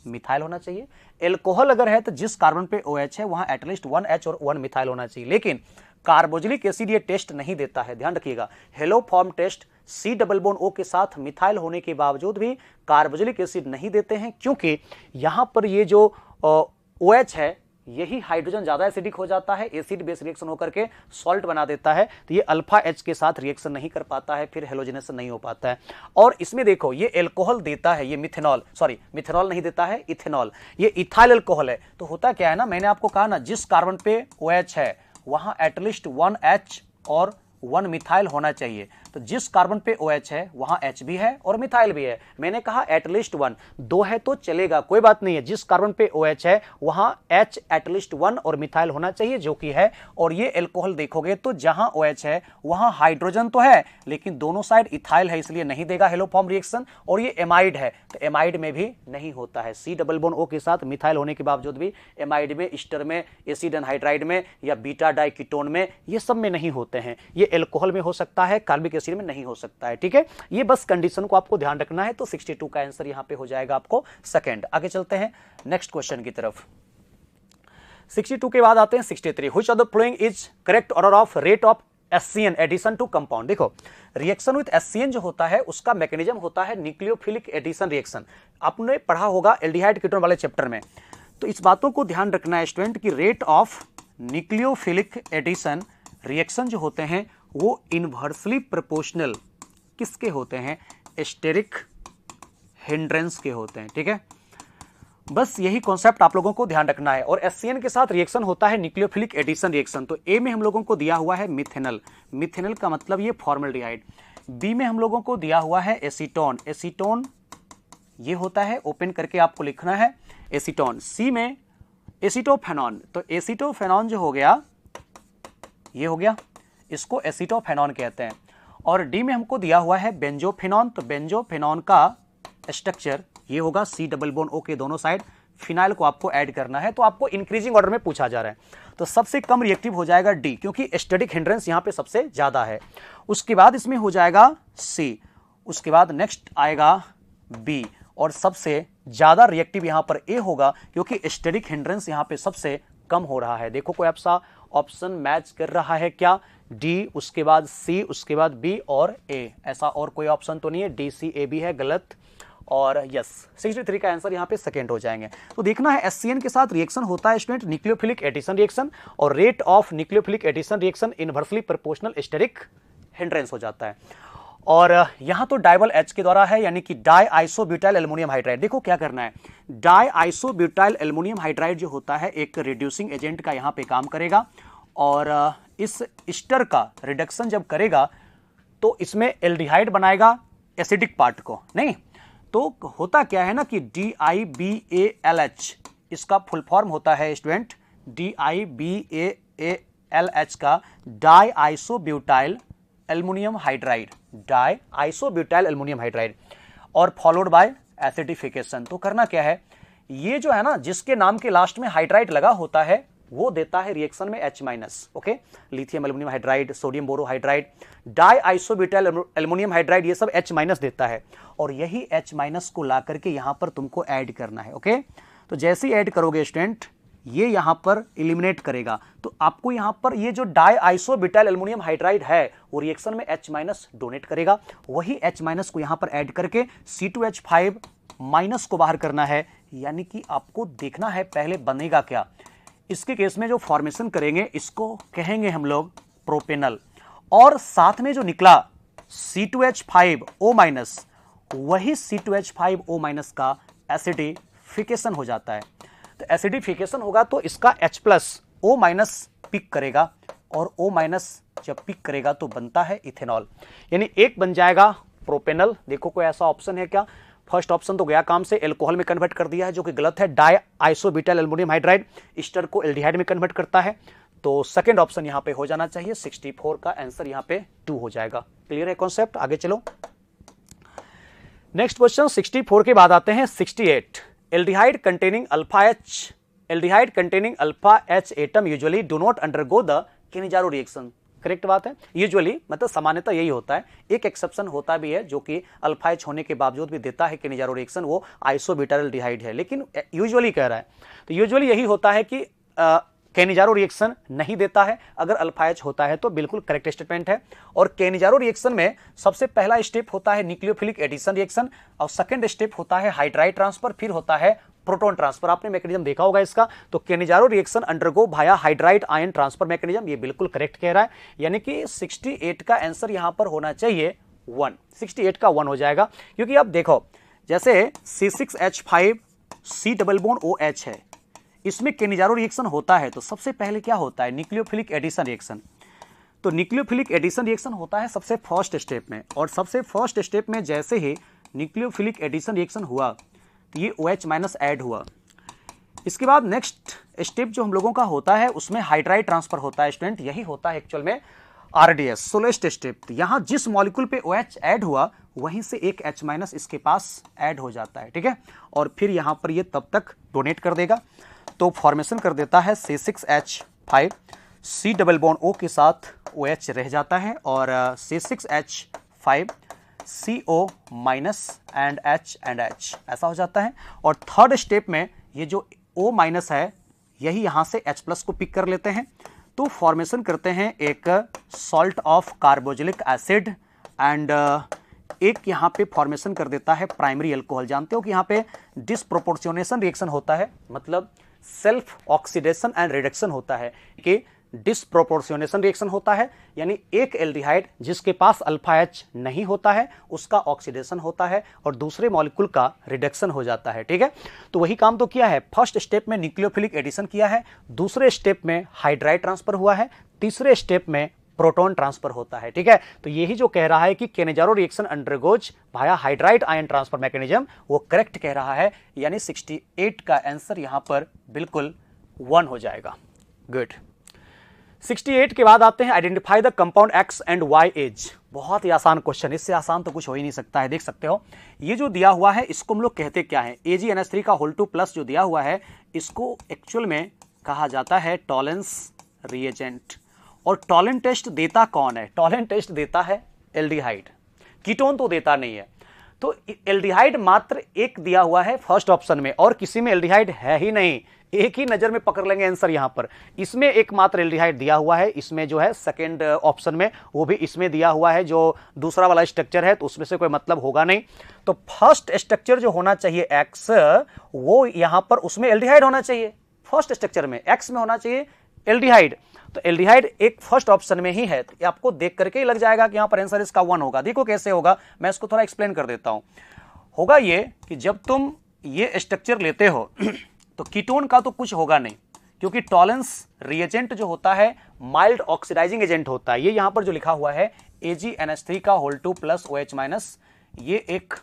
मिथाइल होना चाहिए। अल्कोहल अगर है तो जिस कार्बन पे OH है वहां एटलीस्ट 1 H और 1 मिथाइल होना चाहिए। लेकिन कार्बोजिलिक एसिड ये टेस्ट नहीं देता है, ध्यान रखिएगा। हेलो फॉर्म टेस्ट C∩O के साथ मिथाइल होने के बावजूद भी कार्बोजिलिक एसिड नहीं देते हैं, क्योंकि यहां पर ये जो OH है यही हाइड्रोजन ज्यादा एसिडिक हो जाता है, एसिड बेस रिएक्शन होकर के सॉल्ट बना देता है, तो ये अल्फा H के साथ रिएक्शन नहीं कर पाता है, फिर हेलोजिनेशन नहीं हो पाता है। और इसमें देखो ये अल्कोहल देता है, ये मिथेनॉल नहीं देता है, इथेनॉल, ये इथाइल अल्कोहल है। तो होता क्या है ना, मैंने आपको कहा ना जिस कार्बन पे OH है वहां एटलीस्ट 1 H और 1 मिथाइल होना चाहिए। तो जिस कार्बन पे OH है वहां H भी है और मिथाइल भी है। मैंने कहा एटलीस्ट 1, 2 है तो चलेगा, कोई बात नहीं है। जिस कार्बन पे OH है वहां H एटलीस्ट 1 और मिथाइल होना चाहिए, जो कि है। और ये अल्कोहल देखोगे तो जहां OH है वहां हाइड्रोजन तो है लेकिन दोनों साइड इथाइल है, इसलिए नहीं देगा हेलो फॉर्म रिएक्शन। और ये एमाइड है तो एमाइड में भी नहीं होता है। C∩O के साथ मिथाइल होने के बावजूद भी एमाइड में, ईस्टर में, एसिड एनहाइड्राइड में या बीटा डाइकीटोन में, ये सब में नहीं होते हैं। ये अल्कोहल में हो सकता है, कार्बिक एसिड में नहीं हो सकता है। ठीक है, ये बस कंडीशन को आपको ध्यान रखना है। तो 62 का आंसर यहां पे हो जाएगा आपको सेकंड। आगे चलते हैं नेक्स्ट क्वेश्चन की तरफ। 62 के बाद आते हैं 63। Which of the following is correct order of rate of HCN addition to compound. देखो रिएक्शन विथ HCN जो होता है उसका मैकेनिज्म होता है न्यूक्लियोफिलिक एडिशन रिएक्शन। आपने पढ़ा होगा एल्डिहाइड कीटोन वाले चैप्टर में। तो इस बातों को ध्यान रखना है स्टूडेंट कि rate of nucleophilic addition reaction जो होते हैं वो इनवर्सली प्रोपोर्शनल किसके होते हैं, स्टेरिक हिंड्रेंस के होते हैं। ठीक है, बस यही कॉन्सेप्ट आप लोगों को ध्यान रखना है। और HCN के साथ रिएक्शन होता है न्यूक्लियोफिलिक एडिशन रिएक्शन। तो ए में हम लोगों को दिया हुआ है मिथेनल, मिथेनल का मतलब ये फॉर्मल्डिहाइड। बी में हम लोगों को दिया हुआ है एसीटोन, एसीटोन ये होता है, ओपन करके आपको लिखना है एसीटोन। सी में एसिटोफेनॉन, तो एसिटोफेनॉन जो हो गया ये हो गया, इसको एसिटोफेनॉन कहते हैं। और डी में हमको दिया हुआ है बेंजोफेनॉन, तो बेंजोफेनॉन का स्ट्रक्चर ये होगा सी डबल बॉन्ड ओ के दोनों साइड। फिनाइल को आपको ऐड करना है, तो आपको इंक्रीजिंग ऑर्डर में पूछा जा रहा है। तो सबसे कम रिएक्टिव हो जाएगा डी, क्योंकि स्टैटिक हिंड्रेंस यहां पे सबसे ज्यादा है। उसके बाद इसमें हो जाएगा सी, उसके बाद नेक्स्ट आएगा बी, और सबसे ज्यादा रिएक्टिव यहां पर ए होगा, क्योंकि स्टैटिक हिंड्रेंस यहां पे सबसे कम हो रहा है। देखो कोई आपसा ऑप्शन मैच कर रहा है क्या, डी, उसके बाद सी, उसके बाद बी और ए, ऐसा और कोई ऑप्शन तो नहीं है। डी सी ए बी है गलत, और यस 63 का आंसर यहाँ पे सेकंड हो जाएंगे। तो देखना है HCN के साथ रिएक्शन होता है स्टूडेंट न्यूक्लियोफिलिक एडिशन रिएक्शन, और rate of nucleophilic addition reaction inversely proportional steric hindrance हो जाता है। और यहां तो डाइबल H के द्वारा है, यानी कि डाई आइसोब्यूटाइल एल्युमिनियम हाइड्राइड। देखो क्या करना है, डाई आइसोब्यूटाइल एल्युमिनियम हाइड्राइड जो होता है एक रिड्यूसिंग एजेंट का यहां पे काम करेगा, और इस एस्टर का रिडक्शन जब करेगा तो इसमें एल्डिहाइड बनाएगा एसिडिक पार्ट को, नहीं तो होता क्या है ना कि DIBALH इसका फुल फॉर्म होता है स्टूडेंट, DIBALH का die isobutyl aluminium hydride, die isobutyl aluminium hydride, और फॉलोड बाय एसिडिफिकेशन। तो करना क्या है, ये जो है ना जिसके नाम के लास्ट में हाइड्राइड लगा होता है वो देता है रिएक्शन में H-, okay, lithium aluminium hydride, sodium borohydride, die isobutyl aluminium hydride, ये सब H- देता है, और यही H- को ला करके यहां पर तुमको ऐड करना है। ओके, तो जैसे ही ऐड करोगे स्टूडेंट ये यहां पर एलिमिनेट करेगा, तो आपको यहां पर ये जो डाई आइसोब्यूटाइल एल्युमिनियम हाइड्राइड है वो रिएक्शन में H- डोनेट करेगा, वही H- को यहां पर ऐड करके C2H5- को बाहर करना है। यानी कि आपको देखना है पहले बनेगा क्या। इसके केस में जो फॉर्मेशन करेंगे इसको कहेंगे हम लोग प्रोपेनल, और साथ में जो निकला C2H5O- वही C2H5O- का एसिडिफिकेशन हो जाता है। तो एसिडिफिकेशन होगा तो इसका H+O- पिक करेगा, और O- जब पिक करेगा तो बनता है इथेनॉल, यानी एक बन जाएगा प्रोपेनल। देखो कोई ऐसा ऑप्शन है क्या, फर्स्ट ऑप्शन तो गया काम से, एल्कोहल में कन्वर्ट कर दिया है जो कि गलत है। Die isobutyl aluminium hydride Easter को एल्डिहाइड में कन्वर्ट करता है, तो सेकंड ऑप्शन यहां पे हो जाना चाहिए। 64 का आंसर यहां पे 2 हो जाएगा। क्लियर है कॉन्सेप्ट, आगे चलो। नेक्स्ट क्वेश्चन 64 के बाद आते हैं 68। Aldehyde containing alpha H atom usually do not undergo the Cannizzaro reaction. Correct बात है, यूजुअली मतलब सामान्यतः यही होता है। एक एक्सेप्शन होता भी है जो कि अल्फा H होने के बावजूद भी देता है केनिजारो रिएक्शन, वो आइसोब्यूटाइल एल्डिहाइड है, लेकिन यूजुअली कह रहा है। तो यूजुअली यही होता है कि केनिजारो रिएक्शन नहीं देता है, अगर अल्फा H होता है तो बिल्कुल करेक्ट स्टेटमेंट है। और केनिजारो रिएक्शन में सबसे पहला स्टेप होता है न्यूक्लियोफिलिक एडिशन रिएक्शन, और सेकंड स्टेप होता है हाइड्राइड ट्रांसफर, फिर होता है प्रोटॉन ट्रांसफर। आपने मैकेनिज्म देखा होगा इसका। तो केनिजारो रिएक्शन अंडरगो भाया हाइड्राइड आयन ट्रांसफर मैकेनिज्म, ये बिल्कुल करेक्ट कह रहा है। यानी कि 68 का आंसर यहां पर होना चाहिए 1, 68 का 1 हो जाएगा। क्योंकि अब देखो जैसे C6H5C डबल बॉन्ड OH है, इसमें केनिजारो रिएक्शन होता है, तो सबसे पहले क्या होता है न्यूक्लियोफिलिक एडिशन रिएक्शन। तो न्यूक्लियोफिलिक एडिशन रिएक्शन होता है सबसे फर्स्ट स्टेप में, और सबसे फर्स्ट स्टेप में जैसे ही न्यूक्लियोफिलिक एडिशन रिएक्शन हुआ तो ये OH- ऐड हुआ। इसके बाद नेक्स्ट स्टेप जो हम लोगों का होता है उसमें हाइड्राइड ट्रांसफर होता है स्टूडेंट, यही होता है एक्चुअल में RDS सोलेस्ट स्टेप। यहां जिस मॉलिक्यूल पे OH ऐड हुआ वहीं से एक H- इसके पास ऐड हो जाता है, ठीक है, और फिर यहां पर ये तब तक डोनेट कर देगा, तो फॉर्मेशन कर देता है C6H5, C double bond O के साथ OH रह जाता है, और C6H5 CO- and H and H ऐसा हो जाता है। और थर्ड स्टेप में ये जो O- है यही यहां से H+ को पिक कर लेते हैं, तो फॉर्मेशन करते हैं एक salt of carboxylic acid and एक यहाँ पे फॉर्मेशन कर देता है प्राइमरी अल्कोहल। जानते हो कि यहाँ पे डिसप्रोपोर्शनेशन रिएक्शन होता है, मतलब सेल्फ ऑक्सीडेशन एंड रिडक्शन होता है कि डिसप्रोपोर्शनेशन रिएक्शन होता है, यानी एक एल्डिहाइड जिसके पास अल्फा एच नहीं होता है उसका ऑक्सीडेशन होता है और दूसरे मॉलिक्यूल का रिडक्शन हो जाता है। ठीक है, तो वही काम तो किया है। फर्स्ट स्टेप में न्यूक्लियोफिलिक एडिशन किया है, दूसरे स्टेप में हाइड्राइड ट्रांसफर हुआ है, तीसरे स्टेप में प्रोटॉन ट्रांसफर होता है। ठीक है, तो यही जो कह रहा है कि Cannizzaro reaction undergoes via hydride ion transfer mechanism, वो करेक्ट कह रहा है, यानी 68 का आंसर यहां पर बिल्कुल 1 हो जाएगा। गुड। 68 के बाद आते हैं identify the compound X and Y as. बहुत ही आसान क्वेश्चन, इससे आसान तो कुछ हो ही नहीं सकता है। देख सकते हो ये जो दिया हुआ है इसको हम लोग कहते क्या है, AgNH3 का होल 2 प्लस जो दिया हुआ है इसको एक्चुअल में कहा जाता है टॉलेंस रिएजेंट। और टॉलेंट टेस्ट देता कौन है? टॉलेंट टेस्ट देता है एल्डिहाइड, कीटोन तो देता नहीं है। तो एल्डिहाइड मात्र एक दिया हुआ है फर्स्ट ऑप्शन में, और किसी में एल्डिहाइड है ही नहीं। एक ही नजर में पकड़ लेंगे आंसर यहां पर, इसमें एकमात्र एल्डिहाइड दिया हुआ है, इसमें जो है सेकंड ऑप्शन में, वो भी इसमें दिया हुआ है जो दूसरा वाला स्ट्रक्चर है, तो उसमें से कोई मतलब होगा नहीं। तो फर्स्ट स्ट्रक्चर जो होना चाहिए एक्स, वो यहां पर उसमें एल्डिहाइड होना चाहिए। फर्स्ट स्ट्रक्चर में एक्स में होना चाहिए एल्डिहाइड, तो एल्डिहाइड एक फर्स्ट ऑप्शन में ही है। तो आपको देख करके ही लग जाएगा कि यहां पर आंसर इसका 1 होगा। देखो कैसे होगा, मैं इसको थोड़ा एक्सप्लेन कर देता हूं। होगा ये कि जब तुम ये स्ट्रक्चर लेते हो तो कीटोन का तो कुछ होगा नहीं, क्योंकि टॉलेंस रिएजेंट जो होता है माइल्ड ऑक्सीडाइजिंग एजेंट होता है। ये यहां पर जो लिखा हुआ है AgNH3 का होल 2 प्लस OH माइनस, ये एक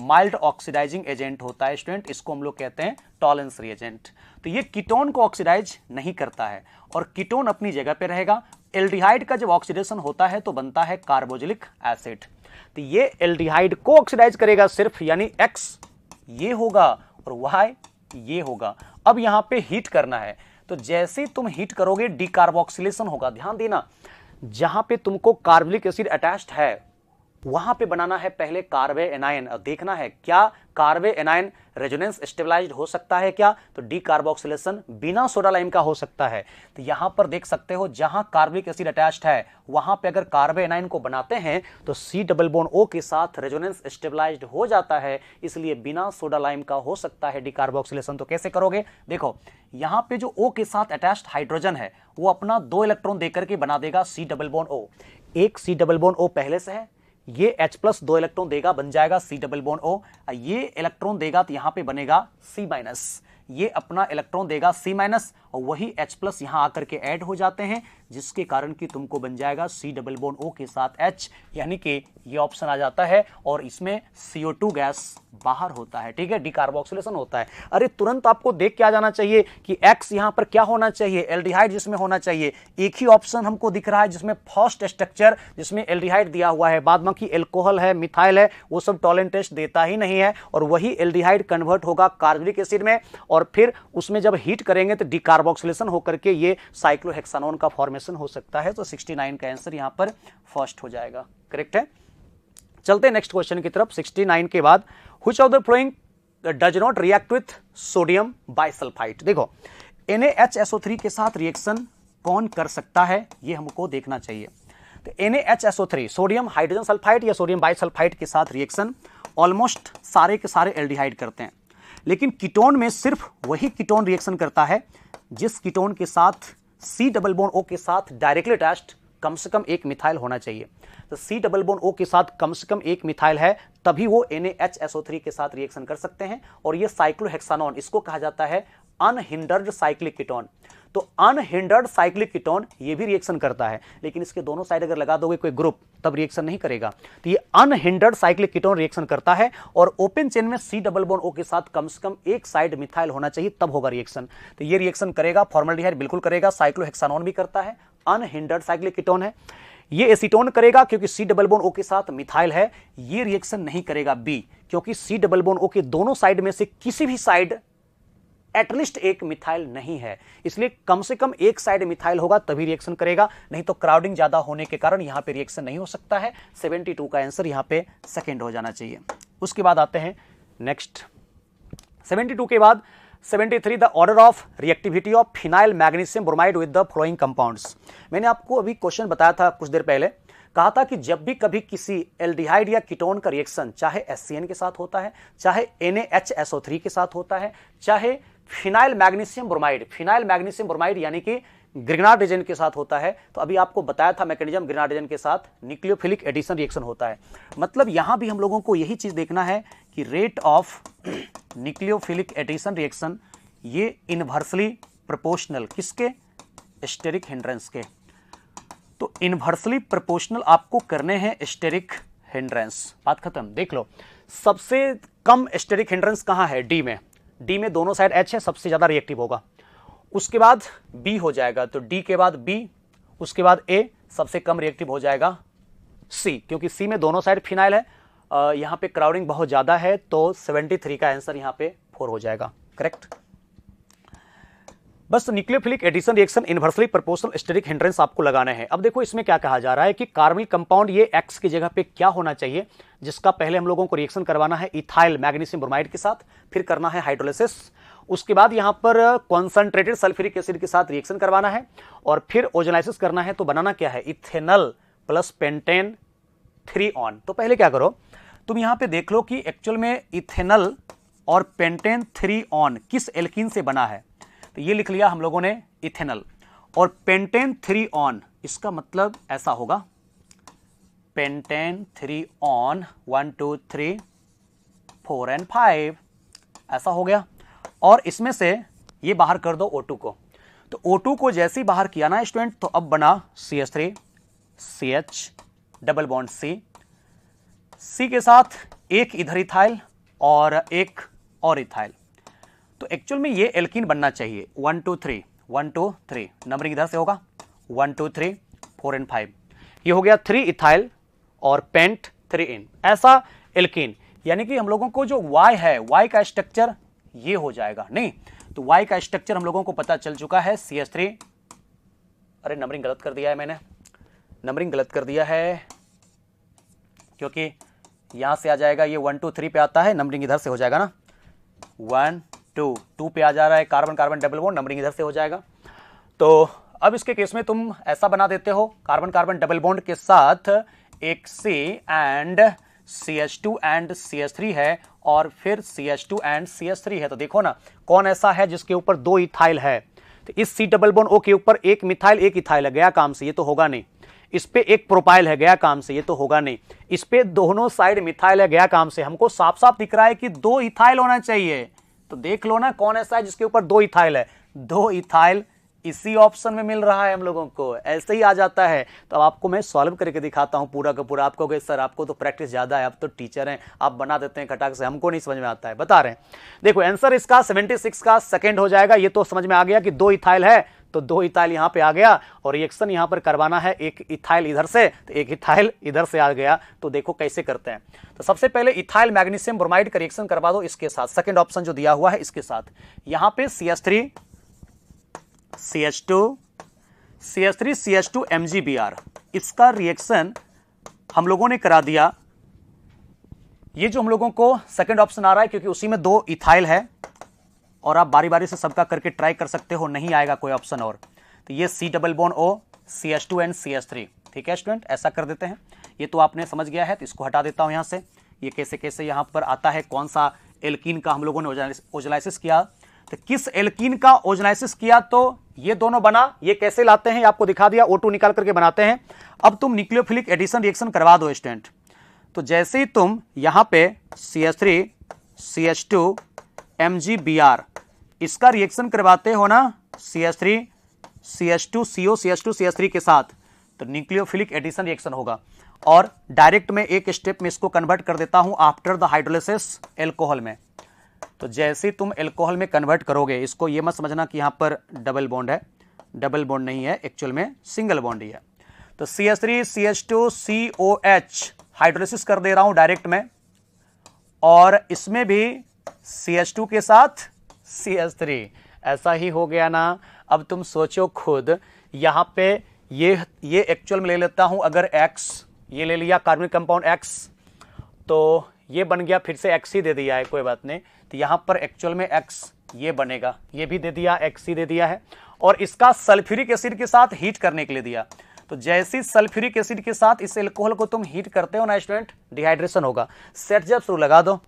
माइल्ड ऑक्सीडाइजिंग एजेंट होता है स्टूडेंट, इसको हम लोग कहते हैं टॉलेंस रिएजेंट। तो ये कीटोन को ऑक्सीडाइज नहीं करता है और कीटोन अपनी जगह पे रहेगा। एल्डिहाइड का जब ऑक्सीडेशन होता है तो बनता है कार्बोक्सिलिक एसिड, तो ये एल्डिहाइड को ऑक्सीडाइज करेगा सिर्फ, यानी एक्स ये होगा और वाई ये होगा। अब यहां पे हीट करना है, तो जैसे तुम हीट करोगे डीकार्बोक्सिलेशन होगा। ध्यान देना, जहां पे तुमको कार्बोलिक एसिड अटैच्ड है वहां पे बनाना है पहले कार्बे एनायन, और देखना है क्या कार्बे एनायन रेजोनेंस स्टेबलाइज्ड हो सकता है क्या, तो डीकार्बोक्सिलेशन बिना सोडा लाइम का हो सकता है। तो यहां पर देख सकते हो जहां कार्बोलिक एसिड अटैच्ड है वहां पे अगर कार्बे एनायन को बनाते हैं तो C डबल बॉन्ड O के साथ रेजोनेंस स्टेबलाइज्ड हो जाता है, इसलिए बिना सोडा लाइम का हो सकता है डीकार्बोक्सिलेशन। तो कैसे करोगे, देखो यहां पे जो O के साथ अटैच्ड हाइड्रोजन है वो अपना 2 इलेक्ट्रॉन देकर के बना देगा C डबल बॉन्ड O। एक C डबल बॉन्ड O पहले से है, ये H प्लस 2 इलेक्ट्रॉन देगा, बन जाएगा C डबल बॉन्ड O। ये इलेक्ट्रॉन देगा तो यहां पे बनेगा C माइनस, ये अपना इलेक्ट्रॉन देगा C माइनस, और वही H प्लस यहां आकर के ऐड हो जाते हैं, जिसके कारण कि तुमको बन जाएगा C डबल बॉन्ड O के साथ H, यानी कि ये ऑप्शन आ जाता है और इसमें CO2 गैस बाहर होता है। ठीक है, डीकार्बोक्सिलेशन होता है। अरे तुरंत आपको देख के आ जाना चाहिए कि X यहां पर क्या होना चाहिए, एल्डिहाइड जिसमें होना चाहिए। एक ही ऑप्शन हमको दिख रहा है जिसमें फर्स्ट स्ट्रक्चर जिसमें एल्डिहाइड दिया हुआ है, बाद बाकी एल्कोहल है, मिथाइल है, वो सब टॉलेंट टेस्ट देता ही नहीं है, और वही एल्डिहाइड कन्वर्ट होगा कार्बोनिक एसिड में, और फिर उसमें जब हीट करेंगे तो डीकार्बोक्सिलेशन होकर के ये साइक्लोहेक्सानोन का फॉर्मेशन हो सकता है। तो 69 का आंसर यहां पर फर्स्ट हो जाएगा, करेक्ट है। चलते हैं नेक्स्ट क्वेश्चन की तरफ। 69 के बाद which of the following does not react with sodium bisulphide. देखो NaHSO3 के साथ रिएक्शन कौन कर सकता है ये हमको देखना चाहिए। तो NaHSO3 सोडियम हाइड्रोजन सल्फाइड या सोडियम बाइसल्फाइड के साथ रिएक्शन ऑलमोस्ट सारे के सारे एल्डिहाइड करते हैं, लेकिन कीटोन में सिर्फ वही कीटोन रिएक्शन करता है जिस कीटोन के साथ C डबल बॉन्ड O के साथ डायरेक्टली अटैच्ड कम से कम एक मिथाइल होना चाहिए। तो C डबल बॉन्ड O के साथ कम से कम एक मिथाइल है, तभी वो NaHSO3 के साथ रिएक्शन कर सकते हैं, और ये साइक्लोहेक्सानोन, इसको कहा जाता है अनहिंडर्ड साइक्लिक कीटोन। तो अनहिंडर्ड साइक्लिक कीटोन ये भी रिएक्शन करता है, लेकिन इसके दोनों साइड अगर लगा दोगे कोई ग्रुप तब रिएक्शन नहीं करेगा। तो ये अनहिंडर्ड साइक्लिक कीटोन रिएक्शन करता है, और ओपन चेन में C डबल बॉन्ड O के साथ कम से कम एक साइड मिथाइल होना चाहिए, तब होगा रिएक्शन। तो ये रिएक्शन करेगा, फॉर्मल्डिहाइड बिल्कुल करेगा, साइक्लोहेक्सानोन भी करता है, अनहिंडर्ड साइक्लिक कीटोन है। ये एसीटोन करेगा क्योंकि C डबल बॉन्ड O के साथ मिथाइल है। ये रिएक्शन नहीं करेगा B, क्योंकि C डबल बॉन्ड O के दोनों साइड में से किसी भी साइड एटलीस्ट एक मिथाइल नहीं है, इसलिए कम से कम एक साइड मिथाइल होगा तभी रिएक्शन करेगा, नहीं तो क्राउडिंग ज्यादा होने के कारण यहां पे रिएक्शन नहीं हो सकता है। 72 का आंसर यहां पे सेकंड हो जाना चाहिए। उसके बाद आते हैं नेक्स्ट 72 के बाद 73 the order of reactivity of phenyl magnesium bromide with the flowing compounds. मैंने आपको अभी क्वेश्चन बताया था कुछ देर पहले, कहा था कि जब भी कभी किसी एल्डिहाइड या कीटोन का रिएक्शन चाहे HCN के साथ होता है, चाहे NaHSO3 के साथ होता है, चाहे फिनाइल मैग्नीशियम ब्रोमाइड यानी कि ग्रिग्नार्ड एजेंट के साथ होता है, तो अभी आपको बताया था मैकेनिज्म, ग्रिग्नार्ड एजेंट के साथ न्यूक्लियोफिलिक एडिशन रिएक्शन होता है। मतलब यहां भी हम लोगों को यही चीज देखना है कि rate of nucleophilic addition reaction ये इनवर्सली प्रोपोर्शनल किसके, स्टेरिक हिंड्रेंस के। तो इनवर्सली प्रोपोर्शनल आपको करने हैं स्टेरिक हिंड्रेंस, बात खत्म। देख लो सबसे कम स्टेरिक हिंड्रेंस कहां है, डी में। डी में दोनों साइड H है, सबसे ज्यादा रिएक्टिव होगा। उसके बाद B हो जाएगा, तो D के बाद B, उसके बाद A, सबसे कम रिएक्टिव हो जाएगा C, क्योंकि C में दोनों साइड फिनाइल है। यहां पे क्राउडिंग बहुत ज्यादा है, तो 73 का आंसर यहां पे 4 हो जाएगा, करेक्ट। बस nucleophilic addition reaction inversely proportional steric hindrance आपको लगाने हैं। अब देखो इसमें क्या कहा जा रहा है कि कार्बनिक कंपाउंड ये X की जगह पे क्या होना चाहिए, जिसका पहले हम लोगों को रिएक्शन करवाना है इथाइल मैग्नीशियम ब्रोमाइड के साथ, फिर करना है हाइड्रोलिसिस, उसके बाद यहां पर कॉन्सेंट्रेटेड सल्फ्यूरिक एसिड के साथ रिएक्शन करवाना है और फिर ओजोनाइसिस करना है। तो बनाना क्या है, इथेनॉल प्लस पेंटेन 3 ऑन। तो पहले क्या करो, तुम यहां पे देख लो कि एक्चुअल में इथेनॉल और पेंटेन 3 ऑन किस एल्कीन से बना है। तो ये लिख लिया हम लोगों ने इथेनॉल और पेंटेन 3 ऑन, इसका मतलब ऐसा होगा पेंटेन 3 ऑन 1 2 3 4 एंड 5, ऐसा हो गया। और इसमें से ये बाहर कर दो O2 को। तो O2 को जैसे ही बाहर किया ना स्टूडेंट, तो अब बना CH3 CH double bond C के साथ एक इधर इथाइल और एक और इथाइल। तो एक्चुअल में ये एल्कीन बनना चाहिए 1 2 3 1 2 3, नंबरिंग इधर से होगा 1 2 3 4 एंड 5। ये हो गया 3 इथाइल और पेंट 3 इन, ऐसा एल्कीन। यानी कि हम लोगों को जो Y है, Y का स्ट्रक्चर ये हो जाएगा। नहीं तो Y का स्ट्रक्चर हम लोगों को पता चल चुका है CH3, अरे नंबरिंग गलत कर दिया है मैंने, नंबरिंग गलत कर दिया है, क्योंकि यहां से आ जाएगा ये 1 2 3 पे आता है, नंबरिंग इधर से हो जाएगा ना, 1 2 2 पे आ जा रहा है, carbon carbon double bond, numbering इधर से हो जाएगा। तो अब इसके केस में तुम ऐसा बना देते हो, कार्बन कार्बन डबल बॉन्ड के साथ एक C and CH2 and CH3 है और फिर CH2 एंड CH3 है। तो देखो ना कौन ऐसा है जिसके ऊपर 2 इथाइल है। तो इस C डबल बॉन्ड O के ऊपर एक मिथाइल एक इथाइल है, गया काम से, ये तो होगा नहीं। इस पे एक प्रोपाइल है, गया काम से, ये तो होगा नहीं। इस पे दोनों साइड मिथाइल है, गया काम से। हमको साफ साफ दिख रहा है कि 2 इथाइल होना चाहिए। तो देख लो ना कौन ऐसा है जिसके ऊपर 2 इथाइल है। 2 इथाइल इसी ऑप्शन में मिल रहा है हम लोगों को, ऐसे ही आ जाता है। तो अब आपको मैं सॉल्व करके दिखाता हूं पूरा का पूरा। आपको कहे सर आपको तो प्रैक्टिस ज्यादा है, आप तो टीचर हैं, आप बना देते हैं खटाक से, हमको नहीं समझ में आता है, बता रहे हैं। देखो आंसर इसका 76 का सेकंड हो जाएगा। ये तो समझ में आ गया कि 2 इथाइल है, तो 2 इथाइल यहां पे आ गया और रिएक्शन यहां पर करवाना है, एक इथाइल इधर से तो एक इथाइल इधर से आ गया। तो देखो कैसे करते हैं। तो सबसे पहले इथाइल मैग्नीशियम ब्रोमाइड का रिएक्शन करवा दो इसके साथ, सेकंड ऑप्शन जो दिया हुआ है इसके साथ। यहां पे CH3 CH2 MgBr, इसका रिएक्शन हम लोगों ने करा दिया। ये जो हम लोगों को सेकंड ऑप्शन आ रहा है क्योंकि उसी में 2 इथाइल है, और आप बारी बारी से सबका करके ट्राई कर सकते हो, नहीं आएगा कोई ऑप्शन और। तो ये C double bond O CH2 and CH3, ठीक है स्टूडेंट, ऐसा कर देते हैं। ये तो आपने समझ गया है, तो इसको हटा देता हूं यहां से। ये कैसे कैसे यहां पर आता है, कौन सा एल्कीन का हम लोगों ने ओजोलाइसिस किया, तो किस एल्कीन का ओजोलाइसिस किया, तो ये दोनों बना। ये कैसे लाते हैं आपको दिखा दिया, O2 निकाल करके बनाते हैं। अब तुम न्यूक्लियोफिलिक एडिशन रिएक्शन करवा दो स्टूडेंट। तो जैसे ही तुम यहां पे CH3 CH2 MgBr इसका रिएक्शन करवाते हो ना CH3 CH2 CO CH2 CH3 के साथ, तो न्यूक्लियोफिलिक एडिशन रिएक्शन होगा। और डायरेक्ट में एक स्टेप में इसको कन्वर्ट कर देता हूं आफ्टर द हाइड्रोलिसिस एल्कोहल में। तो जैसे ही तुम एल्कोहल में कन्वर्ट करोगे, इसको ये मत समझना कि यहां पर डबल बॉन्ड है, डबल बॉन्ड नहीं है, एक्चुअल में सिंगल बॉन्ड ही है। तो CH3 CH2 COH हाइड्रोलिसिस कर दे रहा हूं डायरेक्ट में, और इसमें भी CH2 के साथ CH3, ऐसा ही हो गया ना। अब तुम सोचो खुद, यहां पे ये एक्चुअल में ले लेता हूं अगर X, ये ले लिया कार्बनिक कंपाउंड X, तो ये बन गया, फिर से X ही दे दिया है, कोई बात नहीं। तो यहां पर एक्चुअल में X ये बनेगा, ये भी दे दिया, XC दे दिया है, और इसका सल्फ्यूरिक एसिड के साथ हीट करने के लिए दिया। तो जैसे सल्फ्यूरिक एसिड के साथ इस एल्कोहल को तुम हीट करते हो ना स्टूडेंट, डिहाइड्रेशन होगा। सेट जब शुरू लगा दो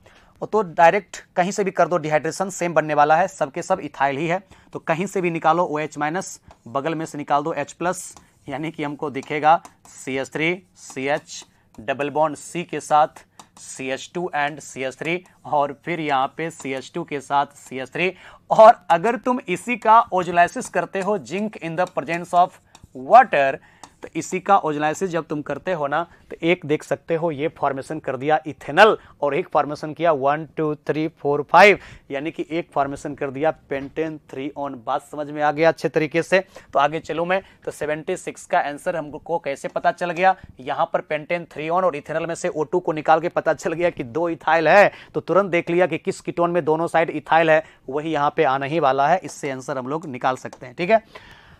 तो डायरेक्ट कहीं से भी कर दो, डिहाइड्रेशन सेम बनने वाला है, सबके सब इथाइल ही है। तो कहीं से भी निकालो OH माइनस, बगल में से निकाल दो H प्लस, यानी कि हमको दिखेगा CH3 CH double bond C के साथ CH2 एंड CH3, और फिर यहाँ पे CH2 के साथ CH3। और अगर तुम इसी का ओजोलाइसिस करते हो zinc in the presence of water, तो इसी का ओजोलाइसिस जब तुम करते हो ना, तो एक देख सकते हो ये फॉर्मेशन कर दिया इथेनॉल, और एक फॉर्मेशन किया 1 2 3 4 5, यानी कि एक फॉर्मेशन कर दिया पेंटेन 3 ऑन। बात समझ में आ गया अच्छे तरीके से? तो आगे चलो मैं, तो 76 का आंसर हमको कैसे पता चल गया? यहाँ पर पेंटेन 3 ऑन और इथेनॉल में से O2 को निकाल के पता चल गया कि 2 इथाइल है, तो तुरंत देख लिया कि किस कीटोन में दोनों साइड इथाइल है, वही यहाँ पे आना ही वाला है। इससे आंसर हम लोग निकाल सकते हैं। ठीक है,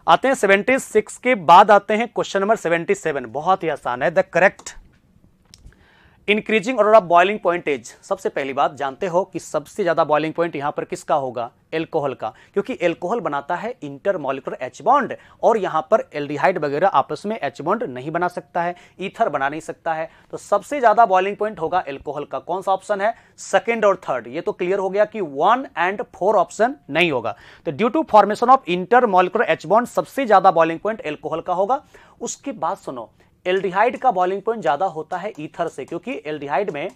आते हैं 76 के बाद आते हैं क्वेश्चन नंबर 77। बहुत ही आसान है। The correct increasing order of boiling point is, सबसे पहली बात जानते हो कि सबसे ज्यादा बॉइलिंग पॉइंट यहां पर किसका होगा? एल्कोहल का, क्योंकि एल्कोहल बनाता है इंटरमॉलिक्यूलर H बॉन्ड, और यहां पर एल्डिहाइड वगैरह आपस में H बॉन्ड नहीं बना सकता है, ईथर बना नहीं सकता है। तो सबसे ज्यादा बॉइलिंग पॉइंट होगा एल्कोहल का। कौन सा ऑप्शन है? सेकंड और थर्ड। ये तो क्लियर हो गया कि 1 और 4 ऑप्शन नहीं होगा। तो due to formation of intermolecular H bond सबसे ज्यादा बॉइलिंग पॉइंट एल्कोहल का होगा। उसके बाद सुनो, एल्डिहाइड का बॉइलिंग पॉइंट ज्यादा होता है ईथर से, क्योंकि एल्डिहाइड में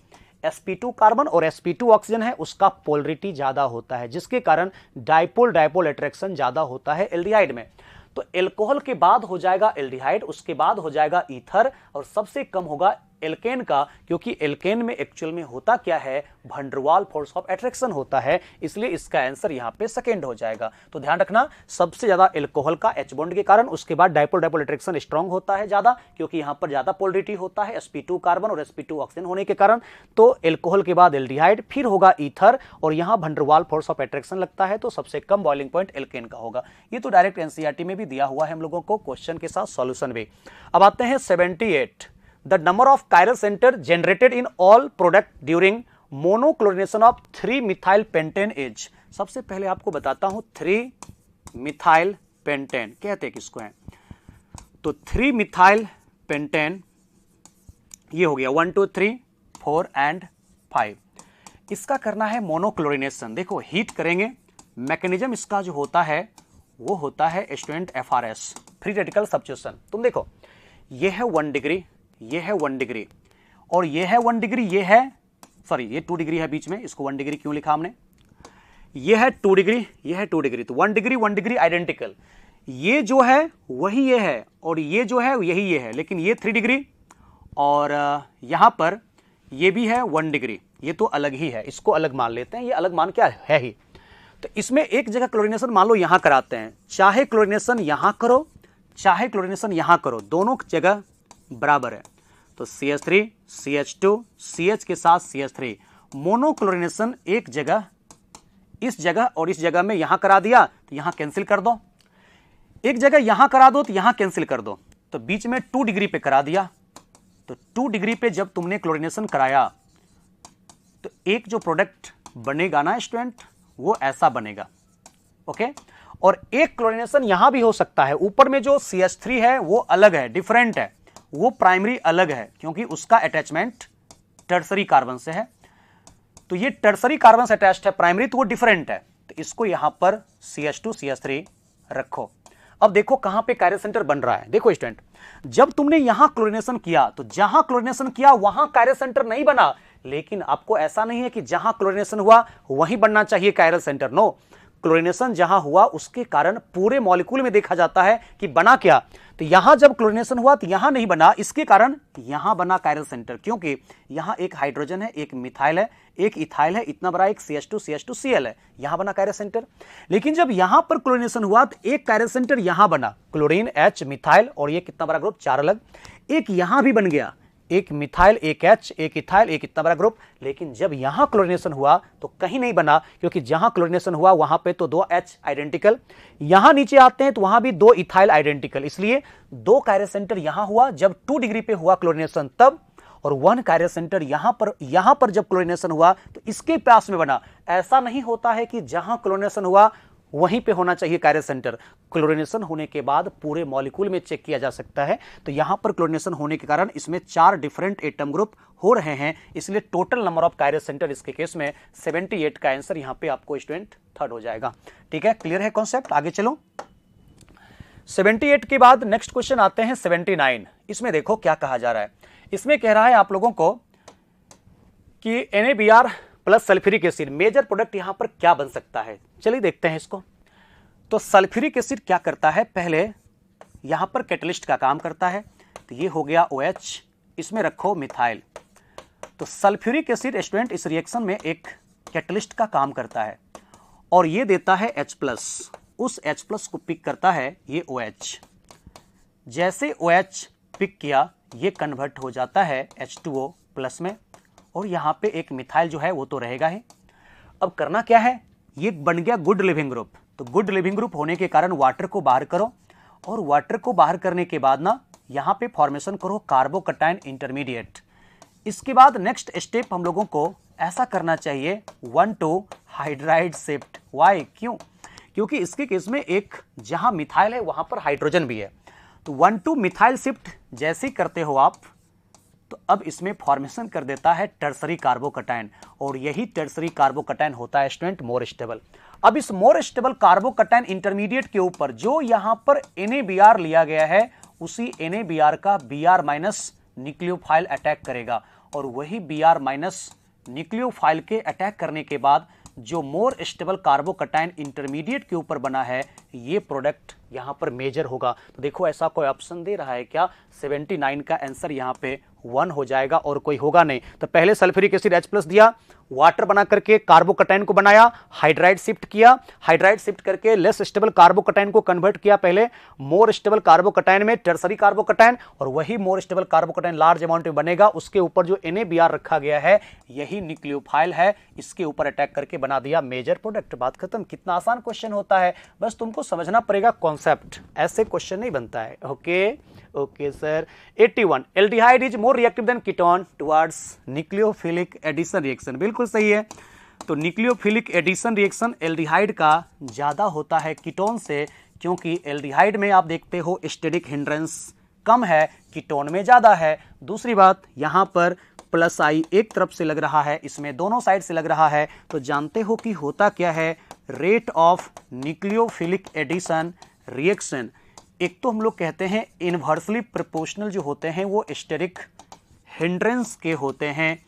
sp2 कार्बन और sp2 ऑक्सीजन है, उसका पोलरिटी ज्यादा होता है, जिसके कारण डाइपोल डाइपोल अट्रैक्शन ज्यादा होता है एल्डिहाइड में। तो एल्कोहल के बाद हो जाएगा एल्डिहाइड, उसके बाद हो जाएगा ईथर, और सबसे कम होगा एल्केन का, क्योंकि एल्केन में एक्चुअल में होता क्या है? वैन डर वाल फोर्स ऑफ अट्रैक्शन होता है, इसलिए इसका आंसर यहां पे सेकंड हो जाएगा। तो ध्यान रखना, सबसे ज्यादा एल्कोहल का H बॉन्ड के कारण, उसके बाद डाइपोल डाइपोल अट्रैक्शन स्ट्रांग होता है ज्यादा, क्योंकि यहां पर ज्यादा पोलरिटी होता है sp2 कार्बन और sp2 ऑक्सीजन होने के कारण। तो एल्कोहल के बाद एल्डिहाइड, फिर होगा ईथर, और यहां वैन डर वाल फोर्स ऑफ अट्रैक्शन लगता है, तो सबसे कम बॉइलिंग पॉइंट एल्केन का होगा। ये तो डायरेक्ट एनसीईआरटी में भी दिया हुआ है हम लोगों को, क्वेश्चन के साथ सॉल्यूशन भी। अब आते हैं 78। The number of chiral center generated in all product during monochlorination of 3-methyl pentane is। सबसे पहले आपको बताता हूं 3-methyl pentane कहते किसको है? तो 3-methyl pentane ये हो गया 1 2 3 4 एंड 5। इसका करना है मोनोक्लोरिनेशन। देखो हीट करेंगे, मैकेनिज्म इसका जो होता है वो होता है student FRS, free radical substitution. तुम देखो, ये है 1 डिग्री, ये है 1 डिग्री, और ये है 1 डिग्री, ये है सॉरी ये 2 डिग्री है बीच में, इसको 1 डिग्री क्यों लिखा हमने? ये है 2 डिग्री, ये है 2 डिग्री, तो 1 डिग्री आइडेंटिकल। ये जो है वही ये है, और ये जो है यही ये है, लेकिन ये 3 डिग्री, और यहां पर ये भी है 1 डिग्री, ये तो अलग ही है, इसको अलग मान लेते हैं, ये अलग मान क्या है ही। तो इसमें एक जगह क्लोरिनेशन मान लो यहां कराते हैं, चाहे क्लोरिनेशन यहां करो चाहे क्लोरिनेशन यहां करो, दोनों जगह बराबर है। तो CH3 CH2 CH के साथ CH3, मोनोक्लोरिनेशन एक जगह, इस जगह और इस जगह में यहां करा दिया तो यहां कैंसिल कर दो, एक जगह यहां करा दो तो यहां कैंसिल कर दो, तो बीच में 2 डिग्री पे करा दिया। तो 2 डिग्री पे जब तुमने क्लोरिनेशन कराया तो एक जो प्रोडक्ट बनेगा ना स्टूडेंट, वो ऐसा बनेगा। ओके, और एक क्लोरिनेशन यहां भी हो सकता है, ऊपर में जो CH3 है वो अलग है, डिफरेंट है, वो प्राइमरी अलग है, क्योंकि उसका अटैचमेंट टर्सरी कार्बन से है। तो ये टर्सरी कार्बन से अटैच्ड है, प्राइमरी तो वो डिफरेंट है, तो इसको यहां पर CH2 CH3 रखो। अब देखो कहां पे कायरल सेंटर बन रहा है। देखो स्टूडेंट, जब तुमने यहां क्लोरिनेशन किया तो जहां क्लोरिनेशन किया वहां कायरल सेंटर नहीं बना, लेकिन आपको ऐसा नहीं है कि जहां क्लोरिनेशन हुआ वहीं बनना चाहिए कायरल सेंटर। नो, क्लोरिनेशन जहां हुआ उसके कारण पूरे मॉलिक्यूल में देखा जाता है कि बना क्या। तो यहां जब क्लोरिनेशन हुआ तो यहां नहीं बना, इसके कारण यहां बना कायरल सेंटर, क्योंकि यहां एक हाइड्रोजन है, एक मिथाइल है, एक इथाइल है, इतना बड़ा एक CH2CH2Cl है, यहां बना कायरल सेंटर। लेकिन जब यहां पर क्लोरिनेशन हुआ तो एक कायरल सेंटर यहां बना, क्लोरीन H मिथाइल, और ये कितना बड़ा ग्रुप, 4 अलग, एक यहां भी बन गया, एक मिथाइल, एक H, एक इथाइल, एक इतना बड़ा ग्रुप। लेकिन जब यहां क्लोरिनेशन हुआ तो कहीं नहीं बना, क्योंकि जहां क्लोरिनेशन हुआ वहां पे तो 2 H आइडेंटिकल, यहां नीचे आते हैं तो वहां भी 2 इथाइल आइडेंटिकल, इसलिए 2 कायरल सेंटर यहां हुआ जब 2 डिग्री पे हुआ क्लोरिनेशन तब, और 1 कार्य सेंटर यहां पर जब क्लोरीनेशन हुआ तो इसके पास में बना। ऐसा नहीं होता है कि जहां क्लोरीनेशन हुआ वहीं पे होना चाहिए कार्य सेंटर। क्लोरीनेशन होने के बाद पूरे मॉलिक्यूल में चेक किया जा सकता है। तो यहां पर क्लोरीनेशन होने के कारण इसमें 4 डिफरेंट एटम ग्रुप हो रहे हैं, इसलिए टोटल नंबर ऑफ कार्य सेंटर इसके केस में 78 का आंसर यहां पे आपको स्टूडेंट थर्ड हो जाएगा। ठीक है, क्लियर है कॉन्सेप्ट? आगे चलो। 78 के बाद नेक्स्ट क्वेश्चन आते हैं 79। इसमें देखो क्या कहा जा रहा है। इसमें कह रहा है आप लोगों को कि NaBr plus sulphuric acid major product यहां पर क्या बन सकता है। चलिए देखते हैं इसको। तो सल्फ्यूरिक एसिड क्या करता है, पहले यहां पर कैटलिस्ट का काम करता है। तो ये हो गया OH, इसमें रखो मिथाइल। तो सल्फ्यूरिक एसिड स्टूडेंट इस रिएक्शन में एक कैटलिस्ट का काम करता है और ये देता है H+। उस H+ को पिक करता है ये OH। जैसे OH पिक किया ये कन्वर्ट हो जाता है H2O प्लस में और यहां पे एक मिथाइल जो है वो तो रहेगा ही। अब करना क्या है, ये बन गया गुड लिविंग ग्रुप। तो गुड लिविंग ग्रुप होने के कारण वाटर को बाहर करो और वाटर को बाहर करने के बाद ना यहां पे फॉर्मेशन करो कार्बोकैटायन इंटरमीडिएट। इसके बाद नेक्स्ट स्टेप हम लोगों को ऐसा करना चाहिए 1,2 हाइड्राइड शिफ्ट। वाई, क्यों? क्योंकि इसके केस में एक जहां मिथाइल है वहां पर हाइड्रोजन भी है। तो 1,2 मिथाइल शिफ्ट जैसे करते हो आप तो अब इसमें फॉर्मेशन कर देता है टर्सरी कार्बोकैटायन और यही टर्सरी कार्बोकैटायन होता है स्टूडेंट मोर स्टेबल। अब इस मोर स्टेबल कार्बोकैटायन इंटरमीडिएट के ऊपर जो यहां पर NaBr लिया गया है उसी NaBr का Br- न्यूक्लियोफाइल अटैक करेगा और वही Br- न्यूक्लियोफाइल के अटैक करने के बाद जो मोर स्टेबल कार्बोकैटायन इंटरमीडिएट के ऊपर बना है ये प्रोडक्ट यहां पर मेजर होगा। तो देखो ऐसा कोई ऑप्शन दे रहा है क्या? 79 का आंसर यहां पे 1 हो जाएगा और कोई होगा नहीं। तो पहले सल्फ्यूरिक एसिड H+ दिया, वाटर बना करके कार्बोकैटायन को बनाया, हाइड्राइड शिफ्ट किया, हाइड्राइड शिफ्ट करके लेस स्टेबल कार्बोकैटायन को कन्वर्ट किया पहले मोर स्टेबल कार्बोकैटायन में टर्सरी कार्बोकैटायन और वही more stable carbocation large amount में बनेगा। उसके ऊपर जो NaBr रखा गया है यही न्यूक्लियोफाइल है, इसके ऊपर अटैक करके बना दिया मेजर प्रोडक्ट। बात खत्म। कितना आसान क्वेश्चन होता है, बस तुमको समझना पड़ेगा कॉन्सेप्ट, ऐसे क्वेश्चन नहीं बनता है। Okay sir. 81 aldehyde is more reactive than ketone towards nucleophilic addition reaction. बिल्कुल सही है। तो न्यूक्लियोफिलिक एडिशन रिएक्शन एल्डिहाइड का ज्यादा होता है कीटोन से, क्योंकि एल्डिहाइड में आप देखते हो स्टेरिक हिंड्रेंस कम है, कीटोन में ज्यादा है। दूसरी बात यहां पर प्लस आई एक तरफ से लग रहा है, इसमें दोनों साइड से लग रहा है। तो जानते हो कि होता क्या है, rate of nucleophilic addition reaction एक तो हम लोग कहते हैं इनवर्सली प्रोपोर्शनल जो होते हैं वो स्टेरिक हिंड्रेंस के होते हैं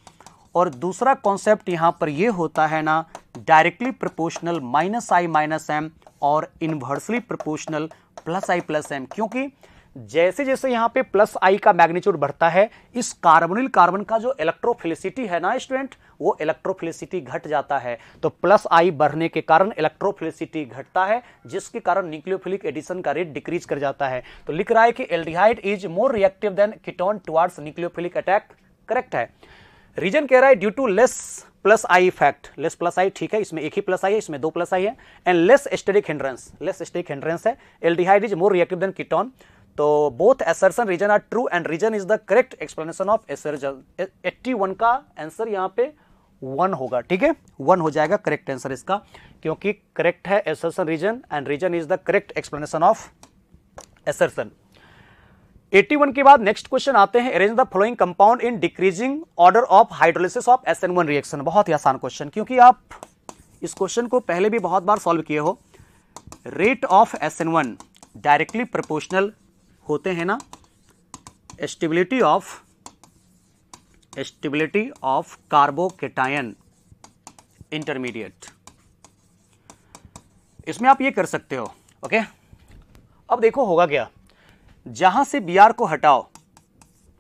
और दूसरा कॉन्सेप्ट यहां पर ये होता है ना डायरेक्टली प्रोपोर्शनल -I-M और इनवर्सली प्रोपोर्शनल +I+M। क्योंकि जैसे जैसे यहां पे +I का मैग्नीट्यूड बढ़ता है इस कार्बोनिल कार्बन का जो इलेक्ट्रोफिलिसिटी है ना स्टूडेंट वो इलेक्ट्रोफिलिसिटी घट जाता है। तो +I बढ़ने के कारण इलेक्ट्रोफिलिसिटी घटता है जिसके कारण न्यूक्लियोफिलिक एडिशन का रेट डिक्रीज कर जाता है। तो लिख रहा है कि aldehyde is more reactive than ketone towards nucleophilic attack. Correct है। रीजन कह रहा है due to less +I effect. Less +I ठीक है, इसमें एक ही +I है, इसमें 2 +I है and less steric hindrance. Less steric hindrance है। Aldehyde is more reactive than ketone. तो both assertion reason are true and reason is the correct explanation of assertion। 81 का आंसर यहां पे 1 होगा। ठीक है, 1 हो जाएगा करेक्ट आंसर इसका, क्योंकि करेक्ट है assertion reason and reason is the correct explanation of assertion। 81 के बाद नेक्स्ट क्वेश्चन आते हैं, arrange the following compound in decreasing order of hydrolysis of SN1 reaction. बहुत ही आसान क्वेश्चन, क्योंकि आप इस क्वेश्चन को पहले भी बहुत बार सॉल्व किए हो। Rate of SN1 directly proportional होते हैं ना स्टेबिलिटी ऑफ कार्बोकैटायन इंटरमीडिएट। इसमें आप ये कर सकते हो। ओके, अब देखो होगा क्या, जहां से Br को हटाओ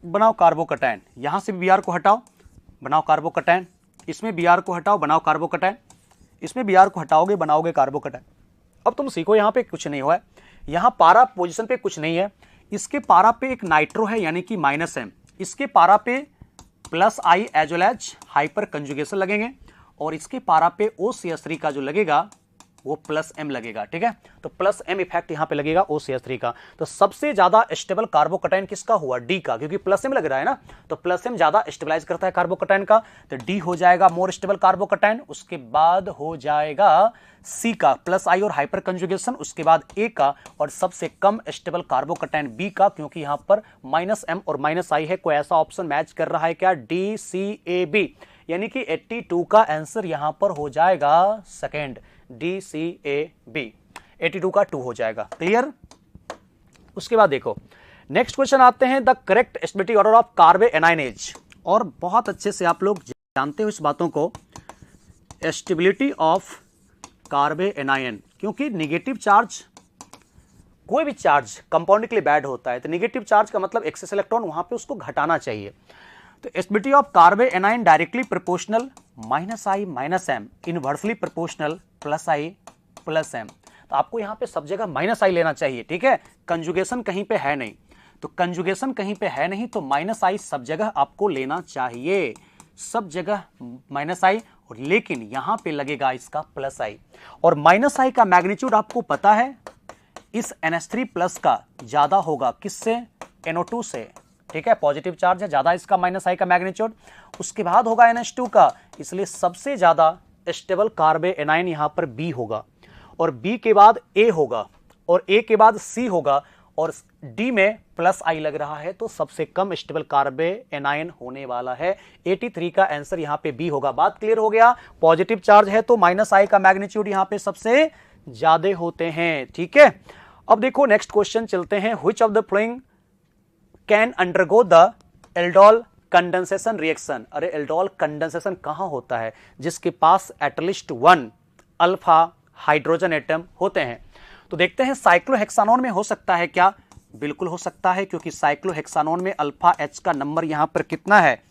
बनाओ कार्बोकैटायन, यहां से Br को हटाओ बनाओ कार्बोकैटायन, इसमें Br को हटाओ बनाओ कार्बोकैटायन, इसमें Br को हटाओगे बनाओगे कार्बोकैटायन। अब तुम सीखो, यहां पे कुछ नहीं हुआ है, यहां पारा पोजीशन पे कुछ नहीं है, इसके पारा पे एक नाइट्रो है यानी कि -M, इसके पारा पे +I as well as hyperconjugation लगेंगे और इसके पारा पे OCH3 का जो लगेगा वो प्लस एम लगेगा, ठीक है। तो प्लस एम इफेक्ट यहां पे लगेगा OCH3 का। तो सबसे ज्यादा स्टेबल कार्बोकटाइन किसका हुआ? डी का, क्योंकि प्लस एम लग रहा है ना, तो प्लस एम ज्यादा स्टेबलाइज करता है कार्बोकटाइन का, तो डी हो जाएगा मोर स्टेबल कार्बोकटाइन। उसके बाद हो जाएगा सी का प्लस आई और हाइपर कंजुगेशन, उसके बाद ए का, और सबसे कम स्टेबल कार्बोकटाइन बी का, क्योंकि यहां पर माइनस एम और माइनस आई है। कोई ऐसा ऑप्शन मैच कर रहा है क्या? डी सी ए बी, यानी कि 82 का आंसर यहां पर हो जाएगा second, D C A B, 82 का 2 हो जाएगा। क्लियर? उसके बाद देखो नेक्स्ट क्वेश्चन आते हैं, the correct stability order of carbanions. और बहुत अच्छे से आप लोग जानते हो इस बातों को, स्टेबिलिटी ऑफ कार्बे एनायन, क्योंकि निगेटिव चार्ज, कोई भी चार्ज कंपाउंड के लिए बैड होता है, तो निगेटिव चार्ज का मतलब एक्सेस इलेक्ट्रॉन, वहां पे उसको घटाना चाहिए। तो stability of carbanion directly proportional minus I minus M, inversely proportional plus I plus M. तो आपको यहां पे सब जगह माइनस आई लेना चाहिए, ठीक है। कंजुगेशन कहीं पे है नहीं, तो कंजुगेशन कहीं पे है नहीं, तो माइनस आई सब जगह आपको लेना चाहिए, सब जगह माइनस आई, और लेकिन यहां पे लगेगा इसका प्लस आई। और माइनस आई का मैग्नीट्यूड आपको पता है, इस NH3 प्लस का ज्यादा होगा किससे? NO2 से, ठीक है। पॉजिटिव चार्ज है, ज्यादा इसका माइनस आई का मैग्नीट्यूड। उसके बाद होगा NH2 का, इसलिए सबसे ज्यादा स्टेबल कार्बे एनाइन यहां पर बी होगा, और बी के बाद ए होगा, और ए के बाद सी होगा, और डी में प्लस आई लग रहा है, तो सबसे कम स्टेबल कार्बे एनाइन होने वाला है। 83 का आंसर यहां पे बी होगा। बात क्लियर हो गया? पॉजिटिव चार्ज है तो माइनस आई का मैग्नीट्यूड यहां पे सबसे ज्यादा होते हैं, ठीक है। अब देखो नेक्स्ट क्वेश्चन चलते हैं, which of the following can undergo the aldol condensation reaction. अरे एल्डोल कंडेंसेशन कहां होता है? जिसके पास एटलीस्ट 1 अल्फा हाइड्रोजन एटम होते हैं। तो देखते हैं साइक्लोहेक्सानोन में हो सकता है क्या? बिल्कुल हो सकता है, क्योंकि साइक्लोहेक्सानोन में अल्फा एच का नंबर यहां पर कितना है?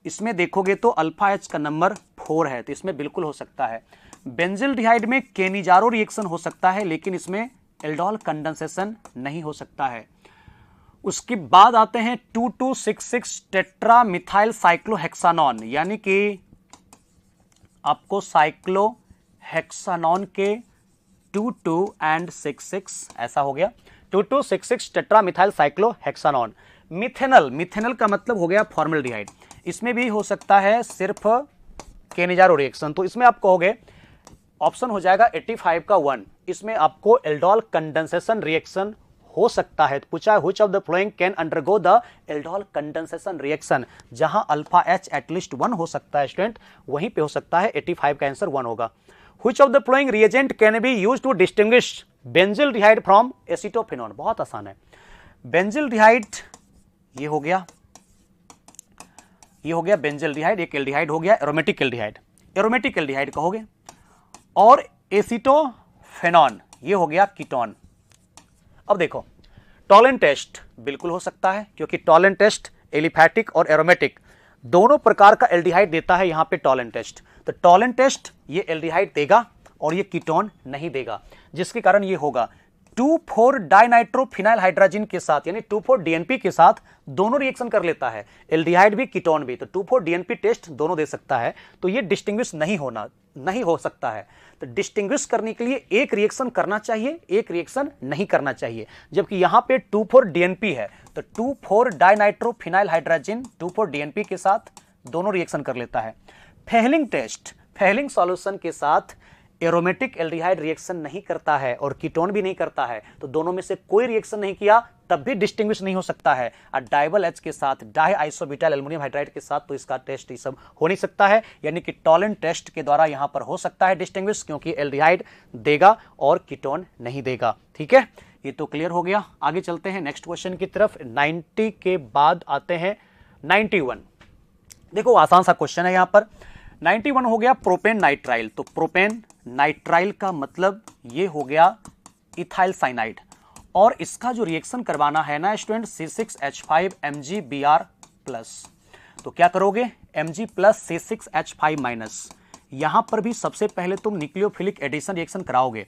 इसमें देखोगे तो अल्फा एच का नंबर 4 है, तो इसमें बिल्कुल हो सकता है। बेंजिल्डिहाइड में केनिजारो रिएक्शन हो सकता है, लेकिन इसमें एल्डोल कंडेंसेशन नहीं हो सकता है। उसके बाद आते हैं 2266 टेट्रा मिथाइल साइक्लोहेक्सानॉन, यानी कि आपको साइक्लोहेक्सानॉन के 22 and 66 ऐसा हो गया, 2266 टेट्रा मिथाइल साइक्लोहेक्सानॉन। मिथेनल, मिथेनल का मतलब हो गया फॉर्मल्डिहाइड, इसमें भी हो सकता है सिर्फ केनिजारो रिएक्शन। तो इसमें आप कहोगे ऑप्शन हो जाएगा 85 का 1, इसमें आपको एल्डोल कंडेंसेशन रिएक्शन हो सकता है। पूछा है which of the following can undergo the aldol condensation reaction, जहां अल्फा एच एटलीस्ट 1 हो सकता है स्टूडेंट, वहीं पे हो सकता है। 85 का आंसर 1 होगा। Which of the following reagent can be used to distinguish benzaldehyde from acetophenone. बहुत आसान है। बेंजिल्डिहाइड ये हो गया, ये हो गया बेंजिल्डिहाइड, एक एल्डिहाइड हो गया, एरोमेटिक एल्डिहाइड, एरोमेटिक एल्डिहाइड कहोगे, और एसीटोफेनॉन ये हो गया कीटोन। अब देखो टॉलन टेस्ट बिल्कुल हो सकता है, क्योंकि टॉलन टेस्ट एलिफैटिक और एरोमेटिक दोनों प्रकार का एल्डिहाइड देता है यहां पे टॉलन टेस्ट। तो टॉलन टेस्ट ये एल्डिहाइड देगा और ये कीटोन नहीं देगा, जिसके कारण ये होगा 2,4 डाइनाइट्रोफिनाइल हाइड्रोजन के साथ, यानी 2,4 DNP के साथ दोनों रिएक्शन कर लेता है, एल्डिहाइड भी कीटोन भी। तो 2,4 DNP टेस्ट दोनों दे सकता है, तो ये डिस्टिंग्विश नहीं हो सकता है। तो डिस्टिंग्विश करने के लिए एक रिएक्शन करना चाहिए, एक रिएक्शन नहीं करना चाहिए, जबकि यहां पे 2,4 DNP है, तो 2,4 डाइनाइट्रोफिनाइल हाइड्रोजन 2,4 DNP के साथ दोनों रिएक्शन कर लेता है। फेहलिंग टेस्ट, फेहलिंग सॉल्यूशन के साथ एरोमेटिक एल्डिहाइड रिएक्शन नहीं करता है और कीटोन भी नहीं करता है, तो दोनों में से कोई रिएक्शन नहीं किया तब भी डिस्टिंग्विश नहीं हो सकता है। और डाइबल एच के साथ, डाई आइसोब्यूटाइल एल्युमिनियम हाइड्राइड के साथ तो इसका टेस्ट ये सब हो नहीं सकता है, यानी कि टॉलन टेस्ट के द्वारा यहां पर हो सकता है डिस्टिंग्विश, क्योंकि एल्डिहाइड देगा और कीटोन नहीं देगा। ठीक है, ये तो क्लियर हो गया। आगे चलते हैं नेक्स्ट क्वेश्चन की तरफ। 90 के बाद आते हैं 91। देखो आसान सा क्वेश्चन है यहां पर। 91 हो गया प्रोपेन नाइट्राइल। तो प्रोपेन नाइट्राइल का मतलब ये हो गया इथाइल साइनाइड, और इसका जो रिएक्शन करवाना है ना स्टूडेंट, C6H5 Mg Br+। तो क्या करोगे, Mg प्लस C6H5 माइनस, यहां पर भी सबसे पहले तुम न्यूक्लियोफिलिक एडिशन रिएक्शन कराओगे,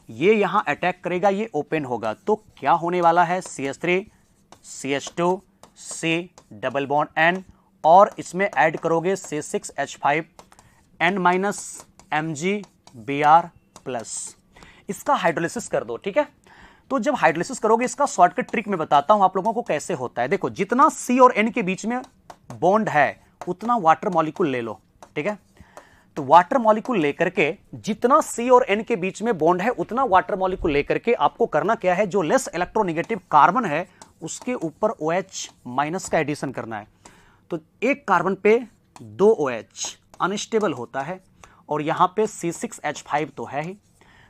ये यहां अटैक करेगा, ये ओपन होगा, तो क्या होने वाला है, CH3 CH2 C double bond N, और इसमें ऐड करोगे C6H5 N- Mg Br+। Plus, इसका हाइड्रोलिसिस कर दो। ठीक है, तो जब हाइड्रोलिसिस करोगे इसका शॉर्टकट ट्रिक मैं बताता हूं आप लोगों को कैसे होता है। देखो, जितना C और N के बीच में बॉन्ड है उतना वाटर मॉलिक्यूल ले लो। ठीक है, तो वाटर मॉलिक्यूल लेकर के, जितना C और N के बीच में बॉन्ड है उतना वाटर मॉलिक्यूल लेकर के आपको करना क्या है, जो लेस इलेक्ट्रोनेगेटिव कार्बन है उसके ऊपर OH माइनस का एडिशन करना है। तो एक कार्बन पे 2 OH अनस्टेबल होता है और यहां पे C6H5 तो है ही,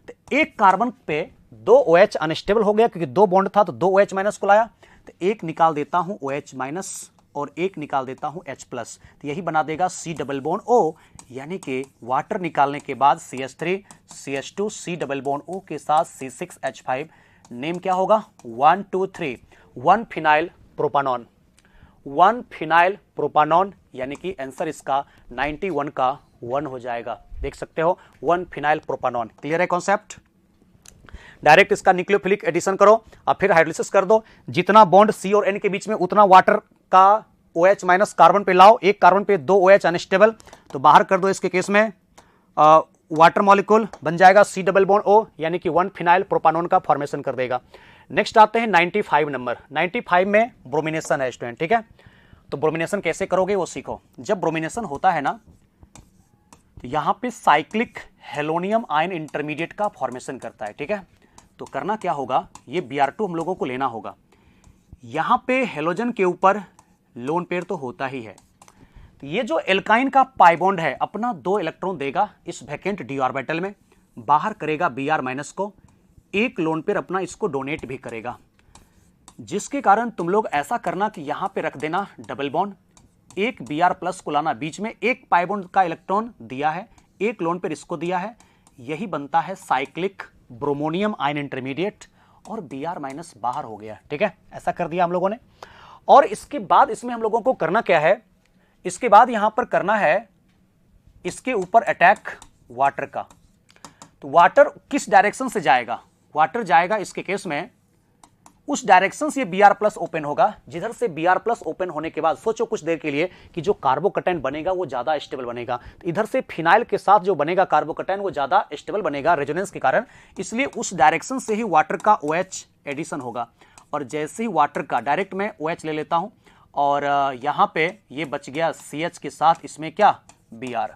तो एक कार्बन पे 2 OH अनस्टेबल हो गया क्योंकि 2 बॉन्ड था तो 2 OH माइनस को लाया, तो एक निकाल देता हूं OH माइनस और एक निकाल देता हूं H प्लस, तो यही बना देगा C डबल बॉन्ड O, यानी कि वाटर निकालने के बाद CH3 CH2 C double bond O के साथ C6H5, नेम क्या होगा 1 2 3 1 फिनाइल प्रोपानॉन, 1 फिनाइल प्रोपानॉन, यानी कि आंसर इसका 91 का 1 हो जाएगा। देख सकते हो 1 फिनाइल प्रोपानॉन। क्लियर है कॉन्सेप्ट? डायरेक्ट इसका न्यूक्लियोफिलिक एडिशन करो और फिर हाइड्रोलिसिस कर दो। जितना बॉन्ड C और N के बीच में उतना वाटर का OH माइनस कार्बन पे लाओ। एक कार्बन पे 2 OH अनस्टेबल, तो बाहर कर दो। इसके केस में वाटर मॉलिक्यूल बन जाएगा C डबल बॉन्ड O, यानी कि 1 फिनाइल प्रोपानॉन का फॉर्मेशन कर देगा। नेक्स्ट आते हैं 95 नंबर। 95 में ब्रोमिनेशन है स्टूडेंट। ठीक है, तो ब्रोमिनेशन कैसे करोगे वो सीखो। जब ब्रोमिनेशन होता है ना, तो यहां पे साइक्लिक हेलोनियम आयन इंटरमीडिएट का फॉर्मेशन करता है। ठीक है, तो करना क्या होगा, ये Br2 हम लोगों को लेना होगा। यहां पे हेलोजन के ऊपर लोन पेयर तो होता ही है, तो ये जो एल्काइन का पाई बॉन्ड है अपना 2 इलेक्ट्रॉन देगा इस वैकेंट d ऑर्बिटल में, बाहर करेगा Br माइनस को, एक लोन पेयर अपना इसको डोनेट भी करेगा, जिसके कारण तुम लोग ऐसा करना कि यहां पे रख देना डबल बॉन्ड, एक Br प्लस को लाना बीच में, एक पाई बॉन्ड का इलेक्ट्रॉन दिया है, एक लोन पेयर इसको दिया है, यही बनता है साइक्लिक ब्रोमोनियम आयन इंटरमीडिएट और Br माइनस बाहर हो गया। ठीक है, ऐसा कर दिया हम लोगों ने। और इसके बाद इसमें हम लोगों को करना क्या है, इसके बाद यहां पर करना है इसके ऊपर अटैक वाटर का। तो वाटर किस डायरेक्शन से जाएगा, वाटर जाएगा इसके केस में उस डायरेक्शन से Br प्लस ओपन होगा, जिधर से Br प्लस ओपन होने के बाद सोचो कुछ देर के लिए कि जो कार्बोकैटायन बनेगा वो ज्यादा स्टेबल बनेगा, तो इधर से फिनाइल के साथ जो बनेगा कार्बोकैटायन वो ज्यादा स्टेबल बनेगा रेजोनेंस के कारण, इसलिए उस डायरेक्शन से ही वाटर का OH एडिशन होगा। और जैसे ही वाटर का डायरेक्ट मैं OH ले लेता हूं और यहां पे ये बच गया CH के साथ, इसमें क्या Br,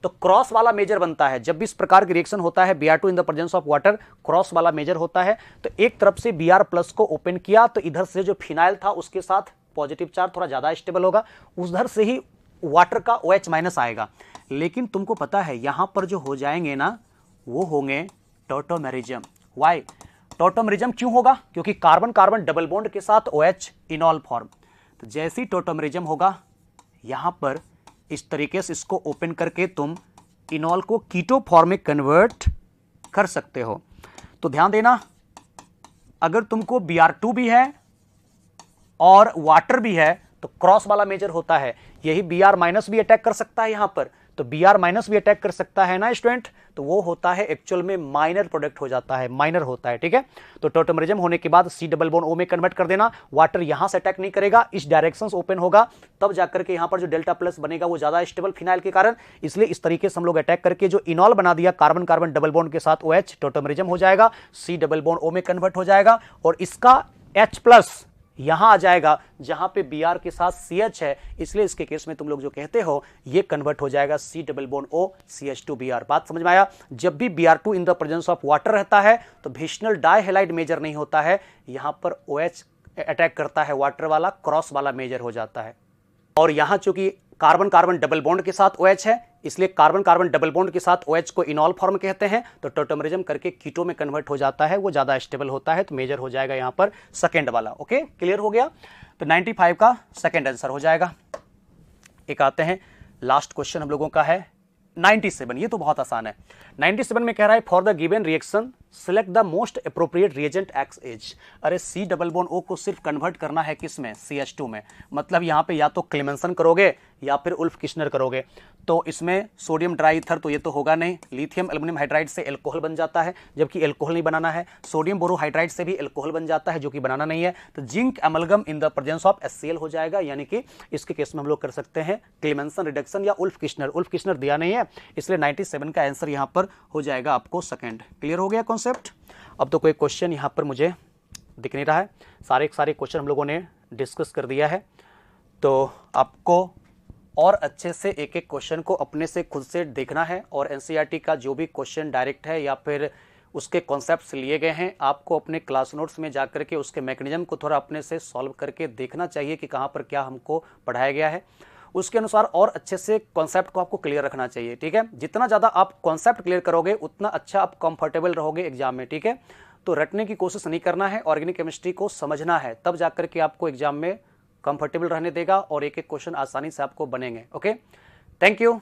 तो क्रॉस वाला मेजर बनता है। जब भी इस प्रकार की रिएक्शन होता है Br2 in the presence of water, cross वाला मेजर होता है। तो एक तरफ से Br प्लस को ओपन किया तो इधर से जो फिनाइल था उसके साथ पॉजिटिव चार्ज थोड़ा ज्यादा स्टेबल होगा, उधर से ही वाटर का OH माइनस आएगा। लेकिन तुमको पता है यहां पर जो हो जाएंगे ना वो होंगे टॉटोमेरिज्म। वाई टॉटोमेरिज्म क्यों होगा, क्योंकि कार्बन कार्बन डबल बॉन्ड के साथ OH इनॉल फॉर्म। तो जैसे ही टॉटोमेरिज्म होगा यहां पर इस तरीके से इसको ओपन करके तुम इनॉल को कीटो फॉर्म में कन्वर्ट कर सकते हो। तो ध्यान देना, अगर तुमको Br2 भी है और वाटर भी है तो क्रॉस वाला मेजर होता है, यही Br माइनस भी अटैक कर सकता है यहां पर, तो Br माइनस भी अटैक कर सकता है ना स्टूडेंट, तो वो होता है एक्चुअल में माइनर प्रोडक्ट हो जाता है, माइनर होता है। ठीक है, तो टॉटोमेरिज्म होने के बाद C डबल बॉन्ड O में कन्वर्ट कर देना, वाटर यहां से अटैक नहीं करेगा, इस डायरेक्शन से ओपन होगा, तब जाकर के यहां पर जो डेल्टा प्लस बनेगा वो ज्यादा स्टेबल फिनाइल के कारण, इसलिए इस तरीके से हम लोग अटैक करके जो इनॉल बना दिया कार्बन कार्बन डबल बॉन्ड के साथ OH, टॉटोमेरिज्म हो जाएगा, C डबल बॉन्ड O में कन्वर्ट हो जाएगा और इसका H प्लस यहां आ जाएगा जहां पे Br के साथ CH है, इसलिए इसके केस में तुम लोग जो कहते हो ये कन्वर्ट हो जाएगा C double bond O CH2Br। बात समझ में आया? जब भी Br2 in the presence of water रहता है तो विशनल डाइहैलाइड मेजर नहीं होता है, यहां पर OH अटैक करता है वाटर वाला, क्रॉस वाला मेजर हो जाता है। और यहां चूंकि कार्बन कार्बन डबल बॉन्ड के साथ OH है, इसलिए कार्बन कार्बन डबल बॉन्ड के साथ OH को इनॉल फॉर्म कहते हैं, तो टॉटोमेरिज्म करके कीटो में कन्वर्ट हो जाता है, वो ज्यादा स्टेबल होता है, तो मेजर हो जाएगा यहां पर सेकंड वाला। ओके, क्लियर हो गया? तो 95 का सेकंड आंसर हो जाएगा। एक आते हैं लास्ट क्वेश्चन हम लोगों का है 97, ये तो बहुत आसान है। 97 में कह रहा है for the given reaction select the most appropriate reagent X as. अरे C डबल बॉन्ड O को सिर्फ कन्वर्ट करना है किस में, CH2 में, मतलब यहां पे या तो क्लेमेंसन करोगे या फिर उल्फ किश्नर करोगे। तो इसमें सोडियम ड्राईथर तो ये तो होगा नहीं, लिथियम एल्युमिनियम हाइड्राइड से एल्कोहल बन जाता है जबकि एल्कोहल नहीं बनाना है, सोडियम बोरोहाइड्राइड से भी एल्कोहल बन जाता है जो कि बनाना नहीं है, तो zinc amalgam in the presence of HCl हो जाएगा, यानी कि इसके केस में हम लोग कर सकते हैं क्लेमेंसन रिडक्शन या उल्फ किश्नर दिया नहीं है, इसलिए 97 का आंसर यहां पर हो जाएगा आपको सेकंड। क्लियर हो गया कॉन्सेप्ट? अब तो कोई क्वेश्चन यहां पर मुझे दिख नहीं रहा है, सारे क्वेश्चन हम लोगों ने डिस्कस कर दिया है, तो आपको और अच्छे से एक एक क्वेश्चन को अपने से खुद से देखना है और एनसीईआरटी का जो भी क्वेश्चन डायरेक्ट है या फिर उसके कॉन्सेप्ट्स लिए गए हैं आपको अपने क्लास नोट्स में जाकर के उसके मैकेनिज्म को थोड़ा अपने से सॉल्व करके देखना चाहिए कि कहाँ पर क्या हमको पढ़ाया गया है, उसके अनुसार और अच्छे से कॉन्सेप्ट को आपको क्लियर रखना चाहिए। ठीक है, जितना ज़्यादा आप कॉन्सेप्ट क्लियर करोगे उतना अच्छा आप कंफर्टेबल रहोगे एग्जाम में। ठीक है, तो रटने की कोशिश नहीं करना है, ऑर्गेनिक केमिस्ट्री को समझना है, तब जाकर के आपको एग्जाम में कंफर्टेबल रहने देगा और एक एक क्वेश्चन आसानी से आपको बनेंगे। Okay, thank you.